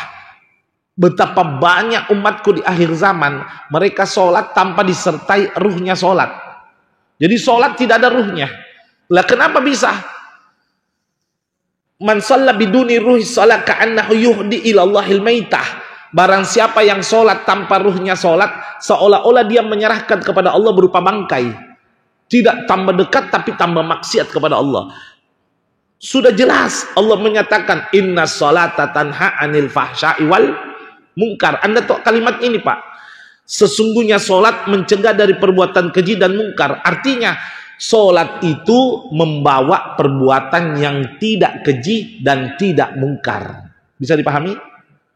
Speaker 1: Betapa banyak umatku di akhir zaman mereka sholat tanpa disertai ruhnya sholat. Jadi sholat tidak ada ruhnya. Lah kenapa bisa? Man shalla biduni ruhi shalah ka'annahu yuhdi ila Allahil maitah. Barang siapa yang sholat tanpa ruhnya sholat, seolah-olah dia menyerahkan kepada Allah berupa bangkai. Tidak tambah dekat tapi tambah maksiat kepada Allah. Sudah jelas Allah menyatakan inna sholata tanha anil fahsya'i wal munkar. Anda tahu kalimat ini Pak? Sesungguhnya sholat mencegah dari perbuatan keji dan mungkar. Artinya sholat itu membawa perbuatan yang tidak keji dan tidak mungkar. Bisa dipahami?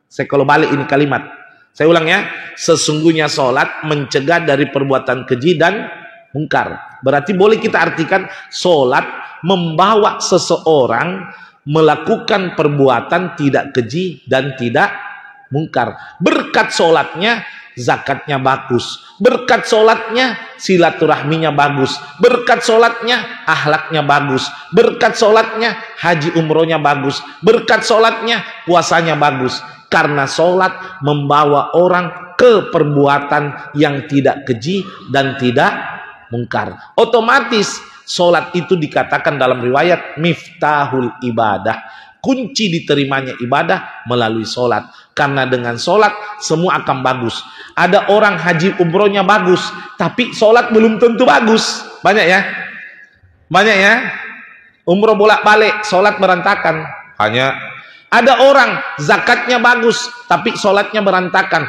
Speaker 1: Saya kalau balik ini kalimat, saya ulang ya. Sesungguhnya sholat mencegah dari perbuatan keji dan mungkar. Berarti boleh kita artikan sholat membawa seseorang melakukan perbuatan tidak keji dan tidak mungkar. Berkat sholatnya zakatnya bagus. Berkat sholatnya silaturahminya bagus. Berkat sholatnya akhlaknya bagus. Berkat sholatnya haji umrohnya bagus. Berkat sholatnya puasanya bagus. Karena sholat membawa orang ke perbuatan yang tidak keji dan tidak mungkar. Otomatis sholat itu dikatakan dalam riwayat miftahul ibadah. Kunci diterimanya ibadah melalui sholat. Karena dengan sholat semua akan bagus. Ada orang haji umrohnya bagus, tapi sholat belum tentu bagus. Banyak ya? Banyak ya? Umroh bolak-balik, sholat berantakan. Banyak. Ada orang zakatnya bagus, tapi sholatnya berantakan.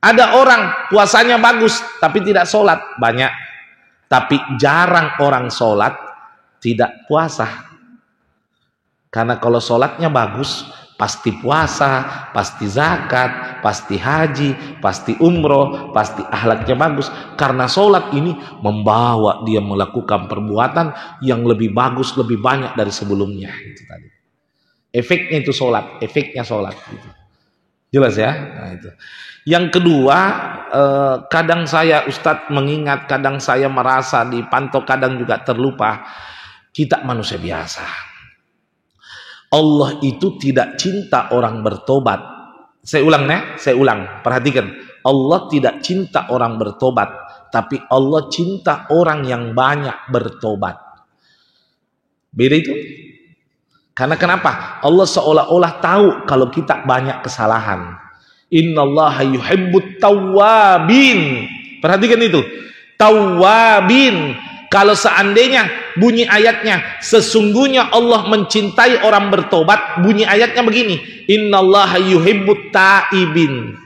Speaker 1: Ada orang puasanya bagus, tapi tidak sholat. Banyak. Tapi jarang orang sholat, tidak puasa. Karena kalau sholatnya bagus, pasti puasa, pasti zakat, pasti haji, pasti umroh, pasti akhlaknya bagus. Karena sholat ini membawa dia melakukan perbuatan yang lebih bagus, lebih banyak dari sebelumnya. Itu tadi. Efeknya itu sholat, efeknya sholat. Gitu. Jelas ya? Nah, itu. Yang kedua, kadang saya Ustadz mengingat, kadang saya merasa dipantau, kadang juga terlupa. Kita manusia biasa. Allah itu tidak cinta orang bertobat. Saya ulang, perhatikan. Allah tidak cinta orang bertobat, tapi Allah cinta orang yang banyak bertobat. Beda itu. Karena kenapa? Allah seolah-olah tahu kalau kita banyak kesalahan. Innallaha yuhibbut tawwabin. Perhatikan itu. Tawwabin. Kalau seandainya bunyi ayatnya, sesungguhnya Allah mencintai orang bertobat, bunyi ayatnya begini, innallaha yuhibbut taibin.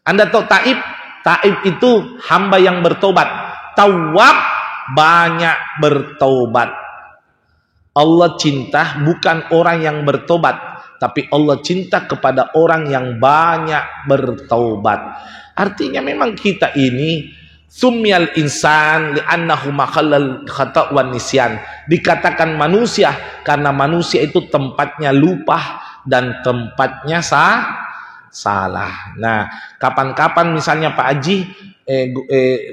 Speaker 1: Anda tahu taib? Taib itu hamba yang bertobat. Tawwab, banyak bertobat. Allah cinta bukan orang yang bertobat, tapi Allah cinta kepada orang yang banyak bertobat. Artinya memang kita ini Sumyal insan li'annahu makhallal khata' wan nisyan. Dikatakan manusia karena manusia itu tempatnya lupa dan tempatnya salah. Nah, kapan-kapan misalnya Pak Haji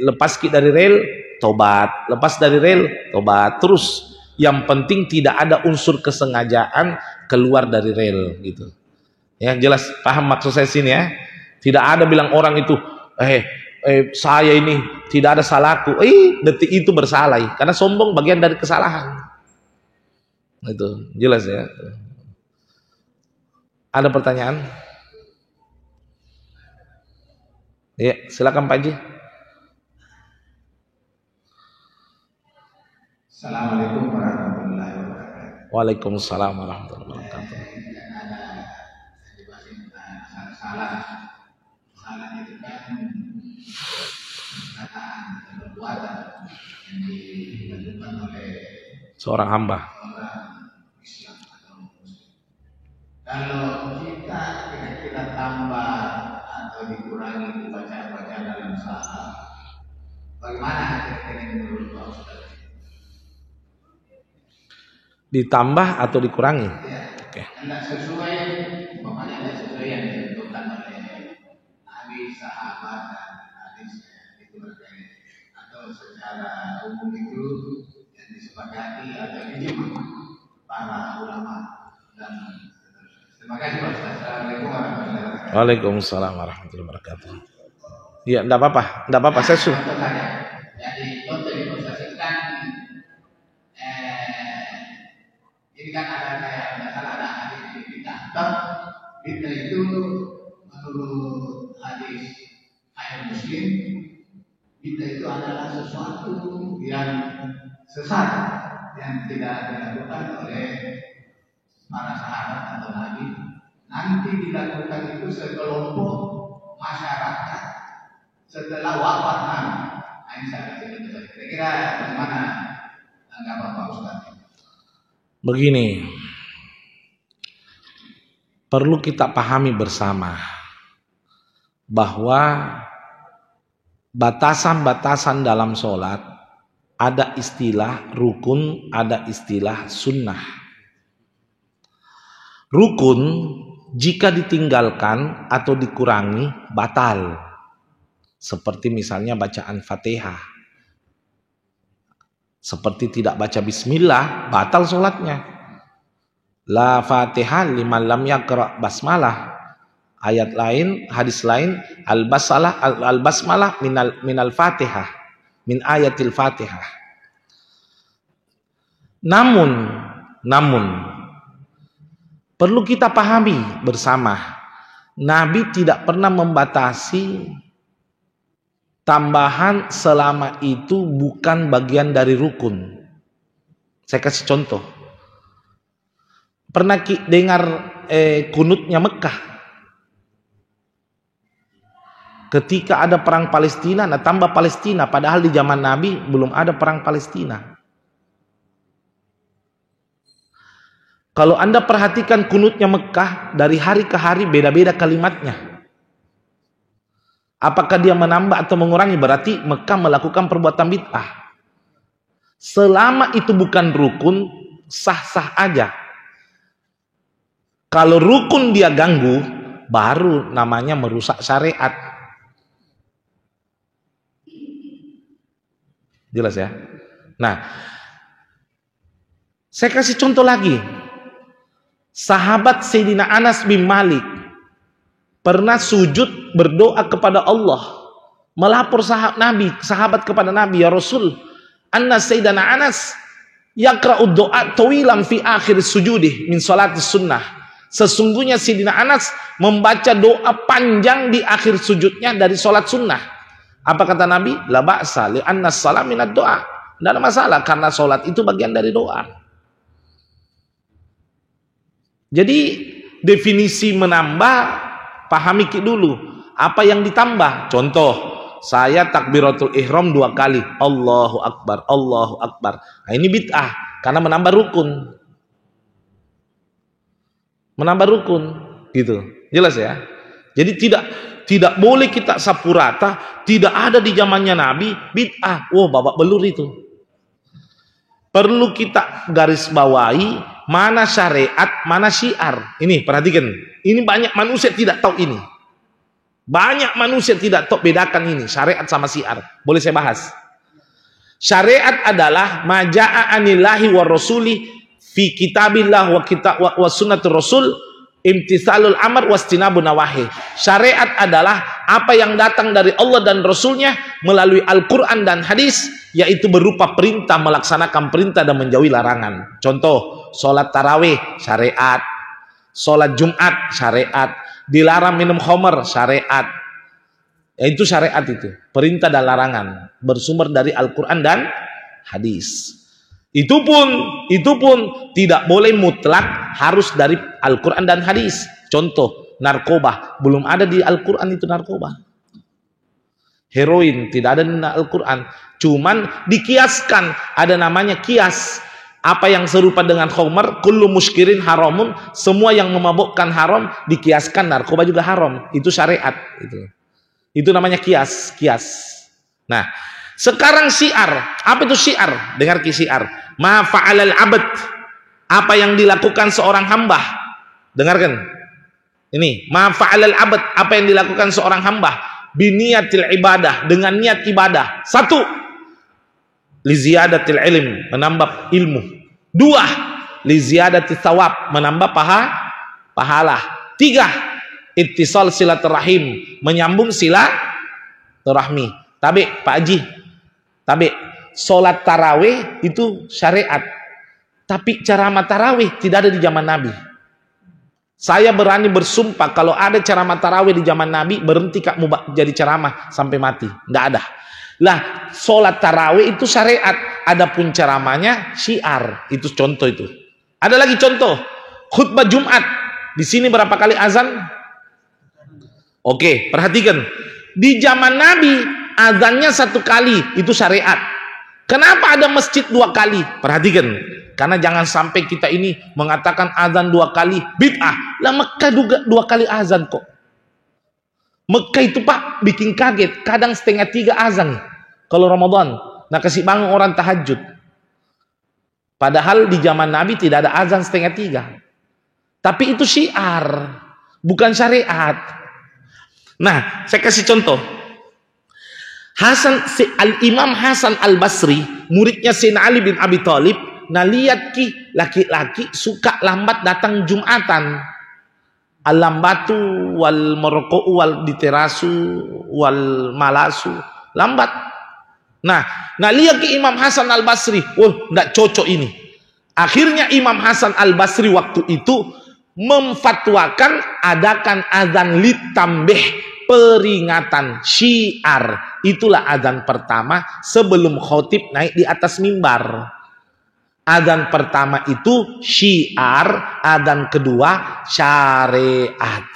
Speaker 1: lepas dari rel, tobat. Lepas dari rel, tobat. Terus yang penting tidak ada unsur kesengajaan keluar dari rel gitu. Ya, jelas paham maksud saya sini ya. Tidak ada bilang orang itu saya ini tidak ada salahku. Detik itu bersalah karena sombong bagian dari kesalahan. Itu jelas ya. Ada pertanyaan? Ya, silakan Pak Haji.
Speaker 2: Assalamualaikum warahmatullahi wabarakatuh.
Speaker 1: Waalaikumsalam warahmatullahi wabarakatuh.
Speaker 2: Salah itu kan perkataan atau perbuatan yang dilakukan oleh
Speaker 1: Seorang hamba.
Speaker 2: orang Islam atau Muslim. Kalau kita tambah atau dikurangi bacaan dalam salah, bagaimana kira-kira menurut Pak Ustaz?
Speaker 1: Ditambah atau dikurangi?
Speaker 2: Ya,
Speaker 1: Oke.
Speaker 2: tidak sesuai, umpamanya tidak sesuai yang ditentukan oleh Nabi, sahabat dan hadis itu berkait, atau secara umum itu yang disepakati atau ijma para ulama dan seterusnya. Terima kasih Pak Ustaz. Assalamualaikum warahmatullahi wabarakatuh.
Speaker 1: Waalaikumsalam warahmatullahi wabarakatuh. Iya, enggak apa-apa. Saya
Speaker 2: Contoh saja. Jadi contoh di proses kan ini kan ada kayak masalah ada hadis di kita. Fitnah itu menurut hadis ayat Muslim, fitnah itu adalah sesuatu yang sesat yang tidak dilakukan oleh para sahabat atau nabi. Nanti dilakukan itu sekelompok masyarakat setelah wafat Nabi. Kira-kira bagaimana tanggapan Pak Ustaz?
Speaker 1: Begini, perlu kita pahami bersama bahwa batasan-batasan dalam sholat ada istilah rukun, ada istilah sunnah. Rukun jika ditinggalkan atau dikurangi batal, seperti misalnya bacaan Fatihah. Seperti tidak baca bismillah, batal sholatnya. La Fatihah liman lam yaqra basmalah. Ayat lain, hadis lain, al-basmalah minal Fatihah, min ayatil Fatihah. Namun perlu kita pahami bersama, Nabi tidak pernah membatasi tambahan selama itu bukan bagian dari rukun. Saya kasih contoh. Pernah dengar kunutnya Mekah? Ketika ada perang Palestina, nah tambah Palestina, padahal di zaman Nabi belum ada perang Palestina. Kalau Anda perhatikan kunutnya Mekah, dari hari ke hari beda-beda kalimatnya. Apakah dia menambah atau mengurangi? Berarti Mekah melakukan perbuatan bid'ah. Selama itu bukan rukun, sah-sah aja. Kalau rukun dia ganggu, baru namanya merusak syariat. Jelas ya? Nah, saya kasih contoh lagi. Sahabat Sayyidina Anas bin Malik pernah sujud berdoa kepada Allah, melapor sahabat kepada Nabi, ya Rasul, anna Sayyidina Anas yaqra'ud doa tawilan fi akhir sujudih min salatis sunnah. Sesungguhnya Sayyidina Anas membaca doa panjang di akhir sujudnya dari salat sunnah. Apa kata Nabi? La ba'sa li anna salam minad doa. Tidak ada masalah karena salat itu bagian dari doa. Jadi definisi menambah, pahami dulu apa yang ditambah. Contoh, saya takbiratul ihram 2 kali, Allahu Akbar, Allahu Akbar. Nah, ini bid'ah karena menambah rukun. Menambah rukun, gitu. Jelas ya? Jadi tidak boleh kita sapu rata, tidak ada di zamannya Nabi, bid'ah. Wah, babak belur itu. Perlu kita garis bawahi mana syariat, mana syiar. Ini perhatikan. Ini banyak manusia tidak tahu ini. Banyak manusia tidak tahu bedakan ini, syariat sama syiar. Boleh saya bahas? Syariat adalah maja'a anillahi wa rasuli fi kitabillah wa sunnatur rasul imtithalul amr wastinabun nawahi. Syariat adalah apa yang datang dari Allah dan Rasulnya melalui Al-Quran dan hadis, yaitu berupa perintah melaksanakan perintah dan menjauhi larangan. Contoh, sholat tarawih syariat, sholat Jumat syariat, dilarang minum khamar syariat. Itu syariat, itu perintah dan larangan bersumber dari Al-Quran dan hadis. Itu pun tidak boleh mutlak harus dari Al-Quran dan hadis. Contoh, narkoba belum ada di Al-Quran, itu narkoba. Heroin tidak ada di Al-Quran, cuman dikiaskan, ada namanya kias. Apa yang serupa dengan khamar, kullu muskirin haramun, semua yang memabukkan haram, dikiaskan narkoba juga haram. Itu syariat, itu namanya kias. Nah, sekarang syiar. Apa itu syiar? Dengar ki syiar. Ma fa'alal abad. Apa yang dilakukan seorang hamba. Dengarkan. Ini, ma fa'alal abad. Apa yang dilakukan seorang hamba. Biniyatil ibadah. Dengan niat ibadah. 1. Li ziyadatil ilm. Menambah ilmu. 2. Li ziyadatil thawab. Menambah pahala. 3. Ittisal silaturahim. Menyambung silaturahmi. Tabe, Pak Haji. Tabe, sholat tarawih itu syariat. Tapi ceramah tarawih tidak ada di zaman Nabi. Saya berani bersumpah kalau ada ceramah tarawih di zaman Nabi, berhenti Kak mau jadi ceramah sampai mati. Tidak ada. Lah, sholat tarawih itu syariat. Adapun ceramahnya syiar. Itu contoh itu. Ada lagi contoh. Khutbah Jumat. Di sini berapa kali azan? Oke, perhatikan. Di zaman Nabi azannya 1 kali, itu syariat. Kenapa ada masjid 2 kali? Perhatikan, karena jangan sampai kita ini mengatakan azan 2 kali bid'ah. Lah Mekah juga 2 kali azan kok. Mekah itu Pak bikin kaget, kadang 2:30 azan kalau Ramadan. Nah, kasih bangun orang tahajud. Padahal di zaman Nabi tidak ada azan 2:30. Tapi itu syiar, bukan syariat. Nah, saya kasih contoh. Al-Imam Hasan Al-Basri, muridnya Sayyidina Ali bin Abi Thalib, nah lihat ki laki-laki suka lambat datang Jumatan. Al-lambatu wal marqu wal diterasu wal malasu, lambat. Nah lihat ki Imam Hasan Al-Basri, enggak cocok ini. Akhirnya Imam Hasan Al-Basri waktu itu memfatwakan adakan azan litambih, peringatan syiar. Itulah azan pertama sebelum khotib naik di atas mimbar. Azan pertama itu syiar, azan kedua syariat.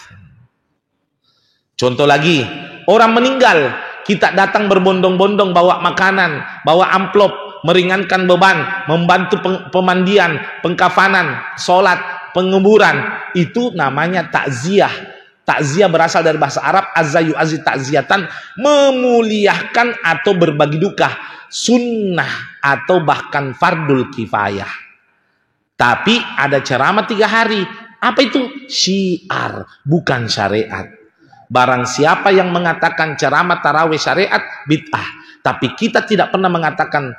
Speaker 1: Contoh lagi, orang meninggal, kita datang berbondong-bondong bawa makanan, bawa amplop, meringankan beban, membantu pemandian, pengkafanan, sholat, penguburan. Itu namanya takziah. Takziah berasal dari bahasa Arab azzayu azzi takziatan, memuliakan atau berbagi duka, sunnah atau bahkan fardul kifayah. Tapi ada ceramah 3 hari. Apa itu? Syiar, bukan syariat. Barang siapa yang mengatakan ceramah tarawih syariat, bid'ah. Tapi kita tidak pernah mengatakan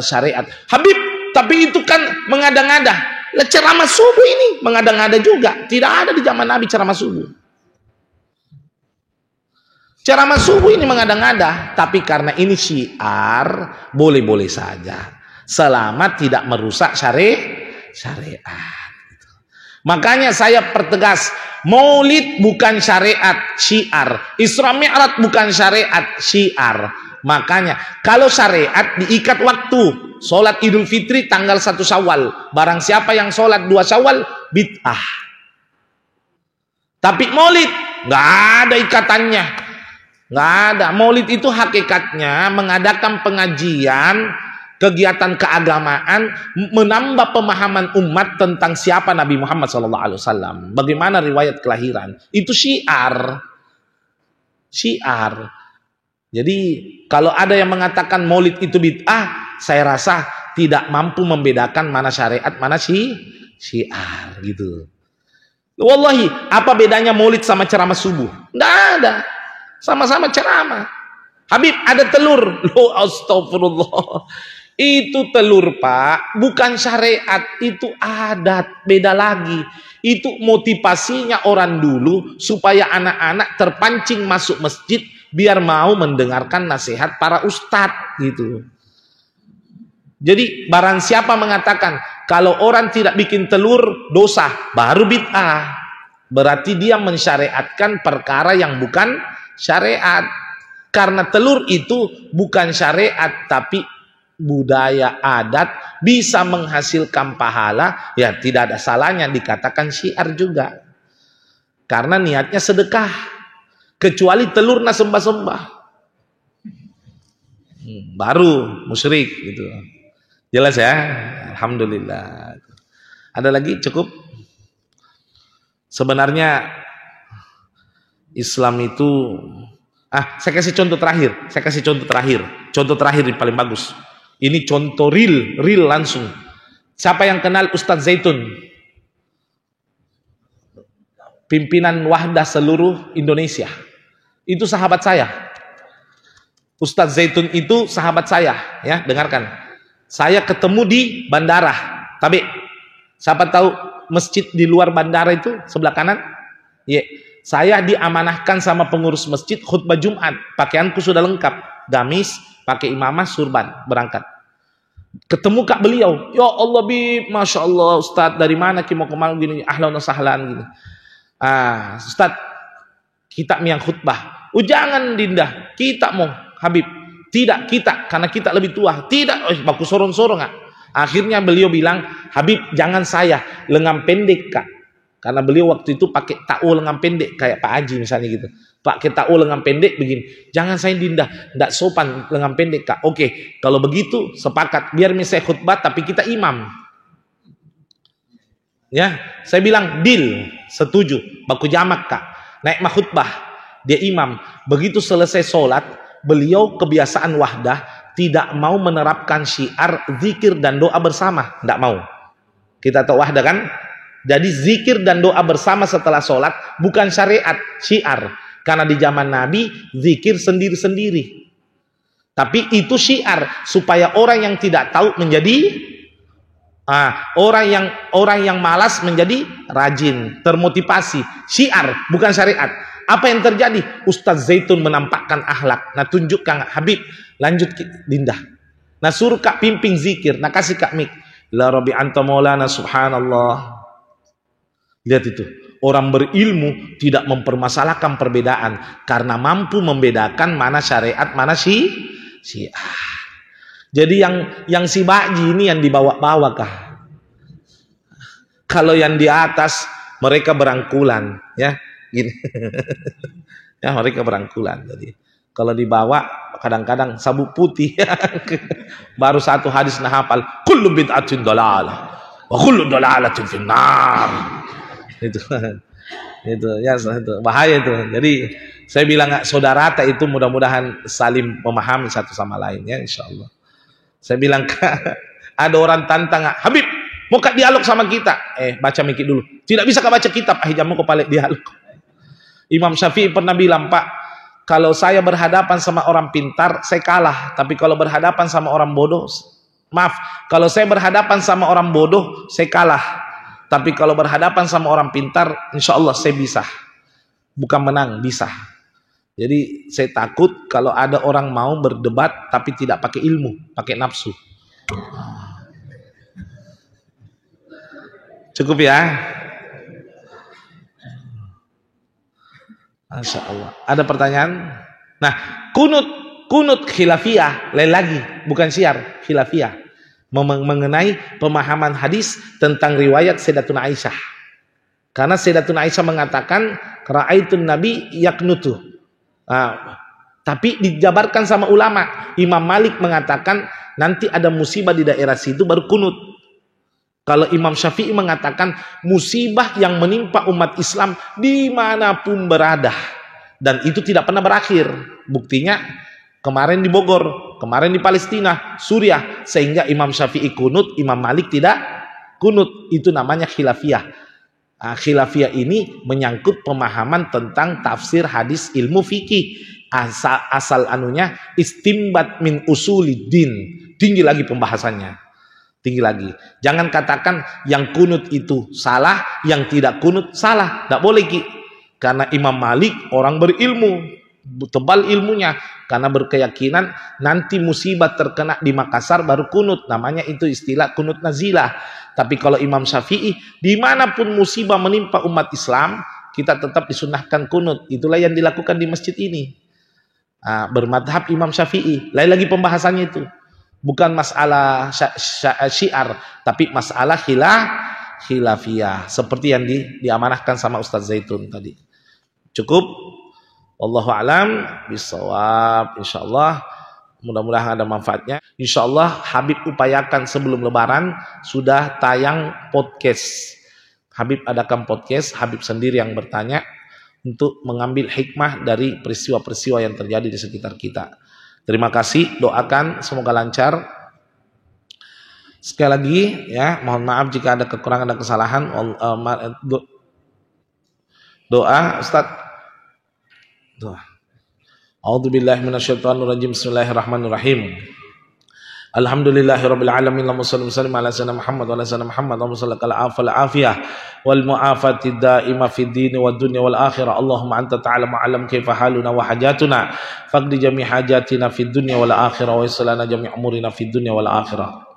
Speaker 1: syariat. Habib, tapi itu kan mengada-ngada. Ceramah subuh ini mengada-ngada juga. Tidak ada di zaman Nabi ceramah subuh. Ceramah subuh ini mengada-ngada, tapi karena ini syiar, boleh-boleh saja. Selama tidak merusak syariat. Makanya saya pertegas, maulid bukan syariat, syiar. Isra Mi'raj bukan syariat, syiar. Makanya kalau syariat diikat waktu, sholat Idul Fitri tanggal 1 Syawal. Barang siapa yang sholat 2 Syawal, bid'ah. Tapi maulid nggak ada ikatannya. Nggak ada. Maulid itu hakikatnya mengadakan pengajian, kegiatan keagamaan, menambah pemahaman umat tentang siapa Nabi Muhammad SAW, bagaimana riwayat kelahiran. Itu syiar. Jadi kalau ada yang mengatakan maulid itu bid'ah, saya rasa tidak mampu membedakan mana syariat, mana syiar gitu. Wallahi, apa bedanya maulid sama ceramah subuh? Nggak ada. Sama-sama ceramah. Habib, ada telur. Loh, astagfirullah. Itu telur, Pak, bukan syariat, itu adat, beda lagi. Itu motivasinya orang dulu supaya anak-anak terpancing masuk masjid biar mau mendengarkan nasihat para ustadz gitu. Jadi barang siapa mengatakan kalau orang tidak bikin telur dosa, baru bid'ah. Berarti dia mensyariatkan perkara yang bukan syariat. Karena telur itu bukan syariat tapi budaya adat, bisa menghasilkan pahala, ya tidak ada salahnya dikatakan syiar juga. Karena niatnya sedekah. Kecuali telur na sembah-sembah. Baru musyrik gitu. Jelas ya? Alhamdulillah. Ada lagi? Cukup? Sebenarnya Islam itu saya kasih contoh terakhir. Contoh terakhir yang paling bagus. Ini contoh real langsung. Siapa yang kenal Ustadz Zaitun? Pimpinan Wahdah seluruh Indonesia. Itu sahabat saya. Ustadz Zaitun itu sahabat saya, ya, dengarkan. Saya ketemu di bandara. Tapi siapa tahu masjid di luar bandara itu sebelah kanan? Iya. Saya diamanahkan sama pengurus masjid khutbah Jumat. Pakaianku sudah lengkap. Gamis, pakai imamah, surban, berangkat. Ketemu kak beliau. Ya Allah, Bib, Masya Allah, Ustadz, dari mana mau kemana gini? Ahlan wa sahlan gini. Ustadz, kita yang khutbah. Jangan Dinda, kita mau Habib. Tidak, kita, karena kita lebih tua. Tidak, baku sorong-sorong. Akhirnya beliau bilang, Habib, jangan saya, lengan pendek kak. Karena beliau waktu itu pakai ta'u lengan pendek kayak Pak Haji misalnya gitu. Pakai ta'u lengan pendek begini. Jangan saya Dinda, tidak sopan lengan pendek kak. Oke, kalau begitu sepakat. Biar misalnya khutbah tapi kita imam. Ya, saya bilang deal, setuju. Baku jamak kak. Naik khutbah, dia imam. Begitu selesai sholat, beliau kebiasaan Wahdah tidak mau menerapkan syiar zikir dan doa bersama. Tidak mau. Kita tahu Wahdah kan? Jadi zikir dan doa bersama setelah sholat bukan syariat, syiar. Karena di zaman Nabi zikir sendiri-sendiri. Tapi itu syiar supaya orang yang tidak tahu menjadi orang yang malas menjadi rajin, termotivasi. Syiar bukan syariat. Apa yang terjadi? Ustadz Zaitun menampakkan akhlak. Nah, tunjukkan Habib, lanjut Dinda. Nah, suruh kak pimpin zikir. Nah, kasih kak mik. La Rabbi anta maulana subhanallah. Lihat itu, orang berilmu tidak mempermasalahkan perbedaan karena mampu membedakan mana syariat, mana syiar. Jadi yang si Bakji ini yang dibawa-bawa kah? Kalau yang di atas mereka berangkulan, ya, gini. Ya, mereka berangkulan. Jadi kalau dibawa kadang-kadang sabuk putih. Baru satu hadis nah hafal, kullu bid'atin dhalalah wa kullu dhalalatin finnar. Itu ya, itu bahaya itu. Jadi saya bilang saudara itu mudah-mudahan saling memahami satu sama lain, ya, insyaallah. Saya bilang ada orang tantang, Habib mau kak dialog sama kita, baca mikir dulu. Tidak bisa kak baca kitab, hijabmu kepala dialog. Imam Syafi'i pernah bilang, Pak, kalau saya berhadapan sama orang pintar saya kalah, tapi kalau berhadapan sama orang bodoh, maaf, kalau saya berhadapan sama orang bodoh saya kalah. Tapi kalau berhadapan sama orang pintar, insya Allah saya bisa. Bukan menang, bisa. Jadi saya takut kalau ada orang mau berdebat tapi tidak pakai ilmu, pakai nafsu. Cukup ya? Masya Allah. Ada pertanyaan? Nah, kunut khilafiyah, lain lagi, bukan syiar, khilafiyah. Mengenai pemahaman hadis tentang riwayat Sayyidatuna Aisyah. Karena Sayyidatuna Aisyah mengatakan, ra'aitun Nabi yaknutu. Tapi dijabarkan sama ulama. Imam Malik mengatakan, nanti ada musibah di daerah situ baru kunut. Kalau Imam Syafi'i mengatakan musibah yang menimpa umat Islam dimanapun berada. Dan itu tidak pernah berakhir. Buktinya kemarin di Bogor, kemarin di Palestina, Suriah. Sehingga Imam Syafi'i kunut, Imam Malik tidak kunut. Itu namanya khilafiyah. Khilafiyah ini menyangkut pemahaman tentang tafsir hadis ilmu fikih. Asal anunya istimbat min usuliddin. Tinggi lagi pembahasannya. Tinggi lagi. Jangan katakan yang kunut itu salah, yang tidak kunut salah. Tidak boleh, Ki. Karena Imam Malik orang berilmu, tebal ilmunya. Karena berkeyakinan nanti musibah terkena di Makassar baru kunut. Namanya itu istilah kunut nazilah. Tapi kalau Imam Syafi'i, dimanapun musibah menimpa umat Islam, kita tetap disunahkan kunut. Itulah yang dilakukan di masjid ini. Bermadhab Imam Syafi'i. Lain lagi pembahasannya itu. Bukan masalah syiar, tapi masalah khilafiyah. Seperti yang diamanahkan sama Ustaz Zaitun tadi. Cukup? Wallahu a'lam bishawab. Insyaallah mudah-mudahan ada manfaatnya. Insyaallah Habib upayakan sebelum lebaran sudah tayang podcast. Habib adakan podcast, Habib sendiri yang bertanya untuk mengambil hikmah dari peristiwa-peristiwa yang terjadi di sekitar kita. Terima kasih, doakan semoga lancar. Sekali lagi ya, mohon maaf jika ada kekurangan dan kesalahan. Doa Ustaz. Doa. A'udzubillahi minasyaitonirrajim. Bismillahirrahmanirrahim. Alhamdulillahirabbil alamin. Allahumma shalli wa sallim ala sayyidina Muhammad wa ala sayyidina Muhammad. Allahumma shalli ala afiyah wal mu'afati daima fid din wad dunya wal akhirah. Allahumma anta ta'lamu alam kaifa haluna wa hajatuna faqdi jami' hajatina fid dunya wal akhirah wa yassir lana jami' umurina fid dunya wal akhirah.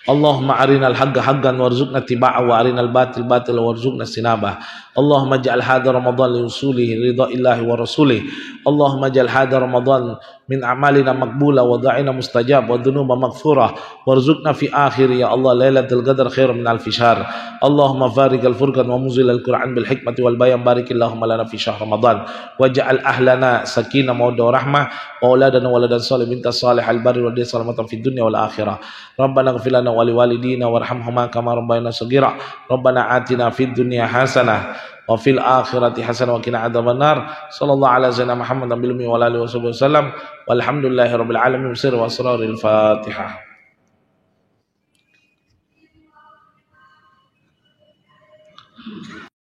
Speaker 1: Allahumma arinal haqqa haqqan warzuqna tiba'ah wa arinal batil batila warzuqna sinabah. Allahumma ja'al hadha Ramadan li usulihi ridha illahi wa rasulih. Allahumma ja'al hadha Ramadan min a'malina maqbula wa da'ina mustajab wa dhunuba maghfurah warzuqna fi akhir ya Allah lailatul qadar khairan min alfi syahr. Allahumma farik al-furqan wa muzil al-Qur'an bil hikmati wal bayan barikillahumma lana fi syahr Ramadan waj'al ahlana sakinah mawaddah rahmah wa auladana waladan salih binta salih al-barri wa di salamatan fid dunya wal akhirah. Rabbana ighfir lana wa liwalidina warhamhuma kama rabbayana shaghira. Rabbana atina fid dunya hasanah wa fil akhirati hasanah wa qina adzabannar. Sallallahu ala sayyidina Muhammad wa alihi wasallam. Walhamdulillahirabbil alamin. Sir wa asraril Fatihah.